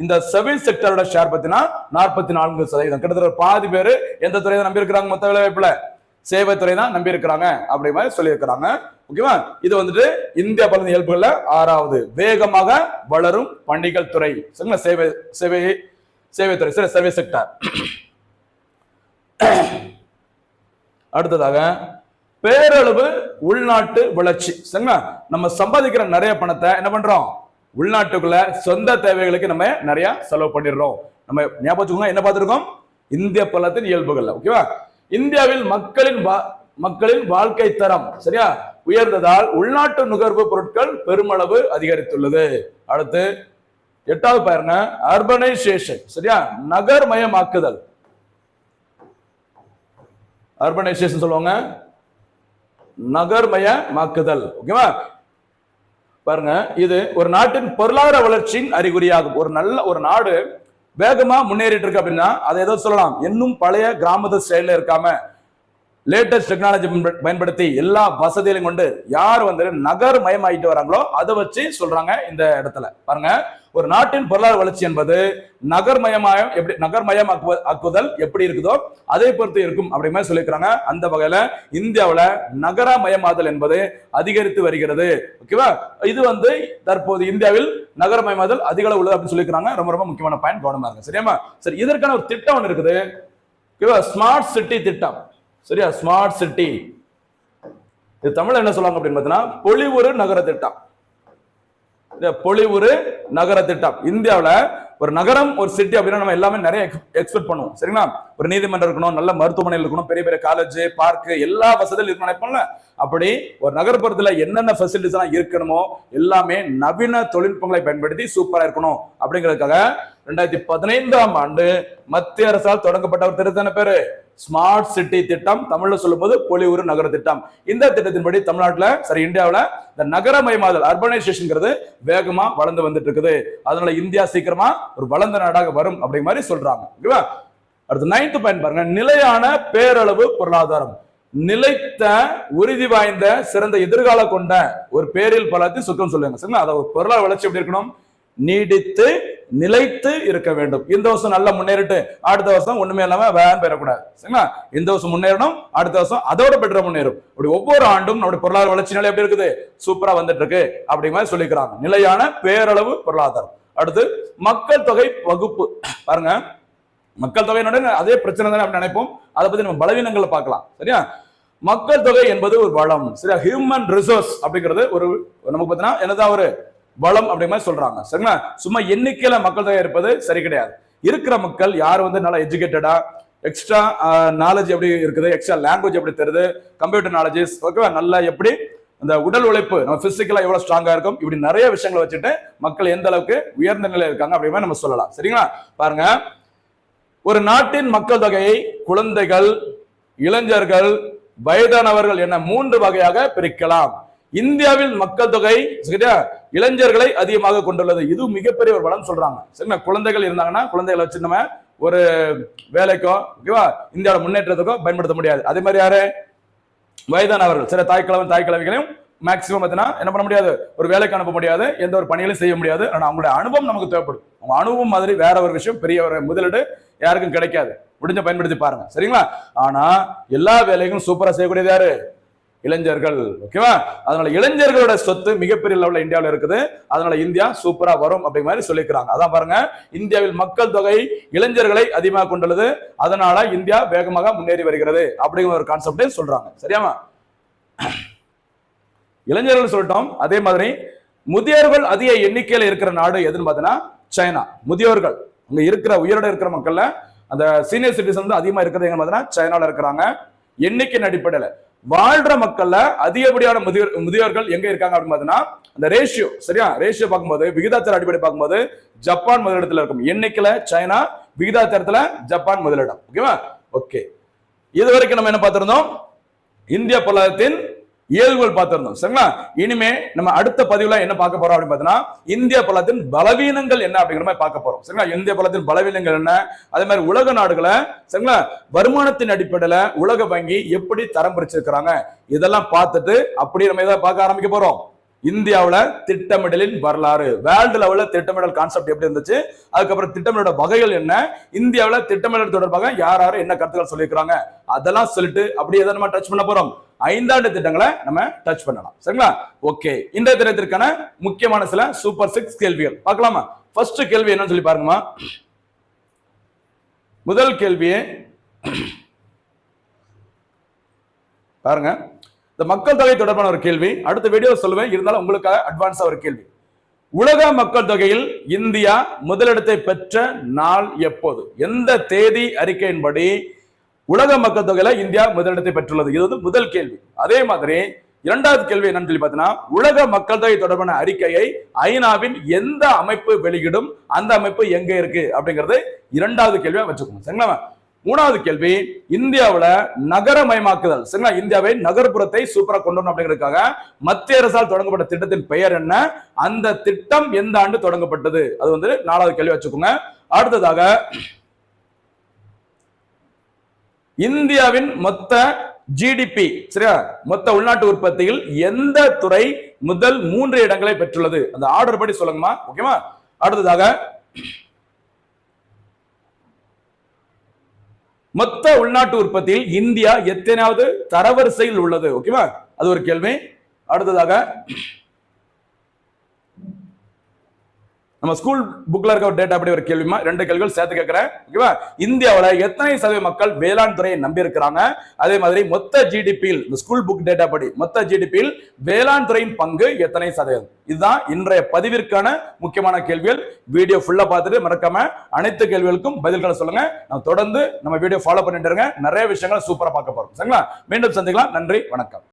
இந்த சர்வீஸ் செக்டரோட ஷேர் பாத்தீங்கன்னா 44%. கிட்டத்தட்ட பாதி பேரு எந்த துறையை நம்பி இருக்கிறாங்க? மொத்த வேலை வாய்ப்புல சேவை துறை தான் நம்பி இருக்கிறாங்க அப்படி மாதிரி சொல்லி இருக்கிறாங்க. ஓகேவா? இது வந்துட்டு இந்தியா பல இயல்புகள்ல 6வது, வேகமாக வளரும் பணிகள் துறை. சரிங்களா? சேவை துறை, சரி, சர்வீஸ் செக்டார். அடுத்ததாக பேரளவு உள்நாட்டு வளர்ச்சி. சரிங்களா? நம்ம சம்பாதிக்கிற நிறைய பணத்தை என்ன பண்றோம்? உள்நாட்டுக்குள்ள சொந்த தேவைகளுக்கு நம்ம நிறைய செலவு பண்ணிடுறோம். நம்ம ஞாபகம் வச்சுக்கோங்க, என்ன பார்த்திருக்கோம்? இந்திய பலத்தின் இயல்புகள். ஓகேவா? இந்தியாவில் மக்களின் வாழ்க்கை தரம் சரியா உயர்ந்ததால் உள்நாட்டு நுகர்வு பொருட்கள் பெருமளவு அதிகரித்துள்ளது. அடுத்து 8வது பாருங்க, அர்பனைசேஷன். சரியா? நகர்மயமாக்குதல். அர்பனைசேஷன் சொல்லுவாங்க, நகர்மயமாக்குதல். ஓகேவா? பாருங்க, இது ஒரு நாட்டின் பொருளாதார வளர்ச்சியின் அறிகுறியாகும். ஒரு நாடு வேகமா முன்னேறிட்டு இருக்கு அப்படின்னா அதை ஏதோ சொல்லலாம், இன்னும் பழைய கிராமத்து ஸ்டைல்ல இருக்காம லேட்டஸ்ட் டெக்னாலஜி பயன்படுத்தி எல்லா வசதிகளையும் கொண்டு யார் வந்து நகர்மயமாயிட்டு வராங்களோ அதை வச்சு சொல்றாங்க. இந்த இடத்துல பாருங்க, ஒரு நாட்டின் பொருளாதார வளர்ச்சி என்பது நகர்மயமாக்குதல் எப்படி இருக்குதோ அதை பொறுத்து இருக்கும் அப்படி மாதிரி சொல்லியிருக்காங்க. அந்த வகையில இந்தியாவில் நகரமயமாதல் என்பது அதிகரித்து வருகிறது. ஓகேவா, இது வந்து தற்போது இந்தியாவில் நகரமயமாதல் அதிக அளவு உள்ளது அப்படின்னு சொல்லியிருக்காங்க. ரொம்ப ரொம்ப முக்கியமான பாயிண்ட், கவனமா இருங்க. சரியாமா? சரி, இதற்கான ஒரு திட்டம் ஒன்று இருக்குது. ஓகேவா, ஸ்மார்ட் சிட்டி திட்டம். சரியா, ஸ்மார்ட் சிட்டி இது தமிழ்ல என்ன சொல்லுவாங்க அப்படின்னு பார்த்தீங்கன்னா பொலிவுறு நகர திட்டம். பொலிவுறு நகர திட்டம். இந்தியாவில் ஒரு நகரம், ஒரு சிட்டி அப்படின்னா நம்ம எல்லாமே நிறைய எக்ஸ்பெக்ட் பண்ணுவோம். சரிங்களா, ஒரு நீதிமன்றம் இருக்கணும், நல்ல மருத்துவமனை இருக்கணும், பெரிய பெரிய காலேஜ், பார்க், எல்லா வசதியும் இருக்கணும் நினைப்போம்ல. அப்படி ஒரு நகர்ப்புறத்துல என்னென்ன ஃபெசிலிட்டிஸ் எல்லாம் இருக்கணுமோ எல்லாமே நவீன தொழில்நுட்பங்களை பயன்படுத்தி சூப்பரா இருக்கணும் அப்படிங்கிறதுக்காக 2015ஆம் ஆண்டு மத்திய அரசால் தொடங்கப்பட்ட ஒரு திட்டத்தின் பேரு ஸ்மார்ட் சிட்டி திட்டம். தமிழ்ல சொல்லும் போது பொலிவுறு நகர திட்டம். இந்த திட்டத்தின்படி தமிழ்நாட்டுல, சரி இந்தியாவில் இந்த நகரமயமாதல் அர்பனைசேஷன் வேகமா வளர்ந்து வந்துட்டு இருக்குது. அதனால இந்தியா சீக்கிரமா ஒரு வளர்ந்த நாடாக வரும் அப்படிங்கிற மாதிரி சொல்றாங்க. ஓகேவா, அடுத்து 9th பாயிண்ட் பாருங்க, நிலையான பேரளவு பொருளாதாரம். நிலைத்த உறுதி வாய்ந்த சிறந்த எதிர்கால கொண்ட ஒரு பேரில் பலத்தை சுத்தம் சொல்லுங்க. சரிங்களா, அதாவது பொருளாதார வளர்ச்சி எப்படி இருக்கணும்? நீடித்து நிலைத்து இருக்க வேண்டும். இந்த வருஷம் நல்லா முன்னேறிட்டு அடுத்த வருஷம் ஒண்ணுமே இல்லாம வேன் பெறக்கூடாது. சரிங்களா, இந்த வருஷம் முன்னேறணும், அடுத்த வருஷம் அதோட பெற்ற முன்னேறும். அப்படி ஒவ்வொரு ஆண்டும் நம்முடைய பொருளாதார வளர்ச்சி நிலை எப்படி இருக்குது? சூப்பரா வந்துட்டு இருக்கு அப்படிங்கிற மாதிரி சொல்லிக்கிறாங்க. நிலையான பேரளவு பொருளாதாரம். அடுத்து மக்கள் தொகை வகுப்பு. பாருங்க, மக்கள் தொகையினுடைய அதே பிரச்சனை தானே அப்படி நினைப்போம். அதை பத்தி நம்ம பலவீனங்களை பார்க்கலாம். சரியா, மக்கள் தொகை என்பது ஒரு வளம். சரியா, ஹியூமன் ரிசோர்ஸ் அப்படிங்கிறது ஒரு நமக்கு பார்த்தீங்கன்னா என்னதான் ஒரு வளம் அப்படி மாதிரி சொல்றாங்க. சரிங்களா, சும்மா எண்ணிக்கையில மக்கள் தொகை இருப்பது சரி கிடையாது. இருக்கிற மக்கள் யார் வந்து நல்லா எஜுகேட்டடா, எக்ஸ்ட்ரா நாலேஜ் எப்படி இருக்குது, எக்ஸ்ட்ரா லாங்குவேஜ் எப்படி தருது, கம்ப்யூட்டர் நாலேஜஸ், ஓகேவா, நல்லா எப்படி இந்த உடல் உழைப்பு நம்ம பிசிக்கலா எவ்வளவு ஸ்ட்ராங்கா இருக்கும், இப்படி நிறைய விஷயங்களை வச்சுட்டு மக்கள் எந்த அளவுக்கு உயர்ந்த நிலையில இருக்காங்க அப்படி மாதிரி நம்ம சொல்லலாம். சரிங்களா, பாருங்க, ஒரு நாட்டின் மக்கள் தொகையை குழந்தைகள், இளைஞர்கள், வயதானவர்கள் என 3 வகையாக பிரிக்கலாம். இந்தியாவில் மக்கள் தொகை இளைஞர்களை அதிகமாக கொண்டுள்ளது. இது மிகப்பெரிய ஒரு வளம் சொல்றாங்க. சரிங்களா, குழந்தைகள் இருந்தாங்கன்னா குழந்தைகளை வச்சு நம்ம ஒரு வேலைக்கோ, ஓகேவா, இந்தியாவோட முன்னேற்றத்துக்கோ பயன்படுத்த முடியாது. அதே மாதிரி யாரு? வயதானவர்கள், சில தாய்க்கிழவிகளையும் மேக்சிமம் பார்த்தீங்கன்னா என்ன பண்ண முடியாது, ஒரு வேலைக்கு அனுப்ப முடியாது, எந்த ஒரு பணிகளையும் செய்ய முடியாது. ஆனா அவங்களுடைய அனுபவம் நமக்கு தேவைப்படும். அவங்க அனுபவம் மாதிரி வேற ஒரு விஷயம், பெரிய ஒரு முதலீடு யாருக்கும் கிடைக்காது. முடிஞ்ச பயன்படுத்தி பாருங்க. சரிங்களா, ஆனா எல்லா வேலைகளும் சூப்பரா செய்யக்கூடியது யாரு? இளைஞர்கள். ஓகேவா, அதனால இளைஞர்களோட சொத்து மிகப்பெரிய லெவல்ல இந்தியாவில் இருக்குது. அதனால இந்தியா சூப்பரா வரும் அப்படிங்கிற மாதிரி சொல்லிக்கிறாங்க. அதான் பாருங்க, இந்தியாவில் மக்கள் தொகை இளைஞர்களை அதிகமாக கொண்டுள்ளது, அதனால இந்தியா வேகமாக முன்னேறி வருகிறது அப்படிங்கிற ஒரு கான்செப்டே சொல்றாங்க. சரியாமா, இளைஞர்கள் சொல்லிட்டோம். அதே மாதிரி முதியோர்கள் அதிக எண்ணிக்கையில இருக்கிற நாடு எதுன்னு பார்த்தீங்கன்னா சைனா. முதியோர்கள் அங்க இருக்கிற உயிரோட இருக்கிற மக்கள்ல அந்த சீனியர் சிட்டிசன் அதிகமா இருக்கிறது எங்க பார்த்தீங்கன்னா சைனால இருக்கிறாங்க. எண்ணிக்கையின் அடிப்படையில வாழ்ற மக்கள்ல அதிகப்படியான முதியோர்கள் எங்க இருக்காங்க அப்படின்னு பார்த்தீங்கன்னா அந்த ரேஷியோ, சரியா, ரேஷியோ பார்க்கும்போது விகிதாச்சார அடிப்படை பார்க்கும்போது ஜப்பான் முதலிடத்துல இருக்கும். எண்ணிக்கையில சைனா, விகிதாச்சாரத்துல ஜப்பான் முதலிடம். ஓகேவா, ஓகே, இது வரைக்கும் நம்ம என்ன பார்த்திருந்தோம்? இந்திய பொருளாதாரத்தின் இயல்புகள் பார்த்திருந்தோம். சரிங்களா, இனிமே நம்ம அடுத்த பதிவுல என்ன பார்க்க போறோம் அப்படின்னு பார்த்தீங்கன்னா இந்திய பொருளாதாரத்தின் பலவீனங்கள் என்ன அப்படிங்கிற மாதிரி பார்க்க போறோம். சரிங்களா, இந்திய பொருளாதாரத்தின் பலவீனங்கள் என்ன, அதே மாதிரி உலக நாடுகளை, சரிங்களா, வருமானத்தின் அடிப்படையில உலக வங்கி எப்படி தரம் பிரிச்சிருக்கிறாங்க, இதெல்லாம் பார்த்துட்டு அப்படி நம்ம இதை பார்க்க ஆரம்பிக்க போறோம். இந்தியாவுல திட்டமிடலின் வரலாறு, வேர்ல்டு லெவல்ல திட்டமிடல் கான்செப்ட் எப்படி இருந்துச்சு, அதுக்கப்புறம் திட்டமிடலோட வகைகள் என்ன, இந்தியாவுல திட்டமிடல் தொடர்பாக யார் யாரும் என்ன கருத்துக்கள் சொல்லியிருக்காங்க, அதெல்லாம் சொல்லிட்டு அப்படியே எதை நம்ம டச் பண்ண போறோம், 5 ஆண்டு திட்டங்களை நம்ம டச் பண்ணலாம். சரிங்களா, ஓகே, இந்த தினத்திற்கான முக்கியமான சில சூப்பர் 6 கேள்விகள் பார்க்கலாமா? ஃபர்ஸ்ட் கேள்வி என்னன்னு சொல்லி பாருங்கம்மா. முதல் கேள்வியே பாருங்க, இந்த மக்கள் தொகை தொடர்பான ஒரு கேள்வி. அடுத்த வீடியோ சொல்லுவேன், இருந்தாலும் உங்களுக்காக அட்வான்ஸா ஒரு கேள்வி. உலக மக்கள் தொகையில் இந்தியா முதலிடத்தை பெற்ற நாள் எப்போது? எந்த தேதி அறிக்கையின்படி உலக மக்கள் தொகையில இந்தியா முதலிடத்தை பெற்றுள்ளது? இது வந்து முதல் கேள்வி. அதே மாதிரி இரண்டாவது கேள்வி என்னன்னு சொல்லி பார்த்தீங்கன்னா உலக மக்கள் தொகை தொடர்பான அறிக்கையை ஐநாவின் எந்த அமைப்பு வெளியிடும், அந்த அமைப்பு எங்க இருக்கு அப்படிங்கிறது இரண்டாவது கேள்வியா வச்சுக்கோங்க. சரிங்களா, மூணாவது கேள்வி, இந்தியாவுல நகரமயமாக்குதல், சரிங்களா, இந்தியாவை நகர்ப்புறத்தை சூப்பரா கொண்டு வரணும் அப்படிங்கிறதுக்காக மத்திய அரசால் தொடங்கப்பட்ட திட்டத்தின் பெயர் என்ன, அந்த திட்டம் எந்த ஆண்டு தொடங்கப்பட்டது, அது வந்து நாலாவது கேள்வி வச்சுக்கோங்க. அடுத்ததாக இந்தியாவின் மொத்த ஜிடிபி சரியா, மொத்த உள்நாட்டு உற்பத்தியில் எந்த துறை முதல் 3 இடங்களை பெற்றுள்ளது? அந்த ஆர்டர் படி சொல்லுங்கம்மா. ஓகேவா? அடுத்ததாக மொத்த உள்நாட்டு உற்பத்தியில் இந்தியா எத்தனாவது தரவரிசையில் உள்ளது? ஓகேவா? அது ஒரு கேள்வி. அடுத்ததாக நம்ம ஸ்கூல் புக்ல இருக்க ஒரு டேட்டா அப்படி ஒரு கேள்விமா, 2 கேள்விகள் சேர்த்து கேட்கிறேன். ஓகேவா? இந்தியாவுல எத்தனை சதவீத மக்கள் வேளாண் துறையை நம்பி இருக்கிறாங்க? அதே மாதிரி மொத்த ஜிடிபியில் இந்த ஸ்கூல் புக் டேட்டா படி மொத்த ஜிடிபியில் வேளாண் துறையின் பங்கு எத்தனை சதவீதம்? இதுதான் இன்றைய பதிவிற்கான முக்கியமான கேள்விகள். வீடியோ ஃபுல்லா பார்த்துட்டு மறக்காம அனைத்து கேள்விகளுக்கும் பதில்களை சொல்லுங்க. நான் தொடர்ந்து நம்ம வீடியோ ஃபாலோ பண்ணிட்டு இருங்க. நிறைய விஷயங்களை சூப்பரா பார்க்க போறோம். சரிங்களா? மீண்டும் சந்திக்கலாம். நன்றி, வணக்கம்.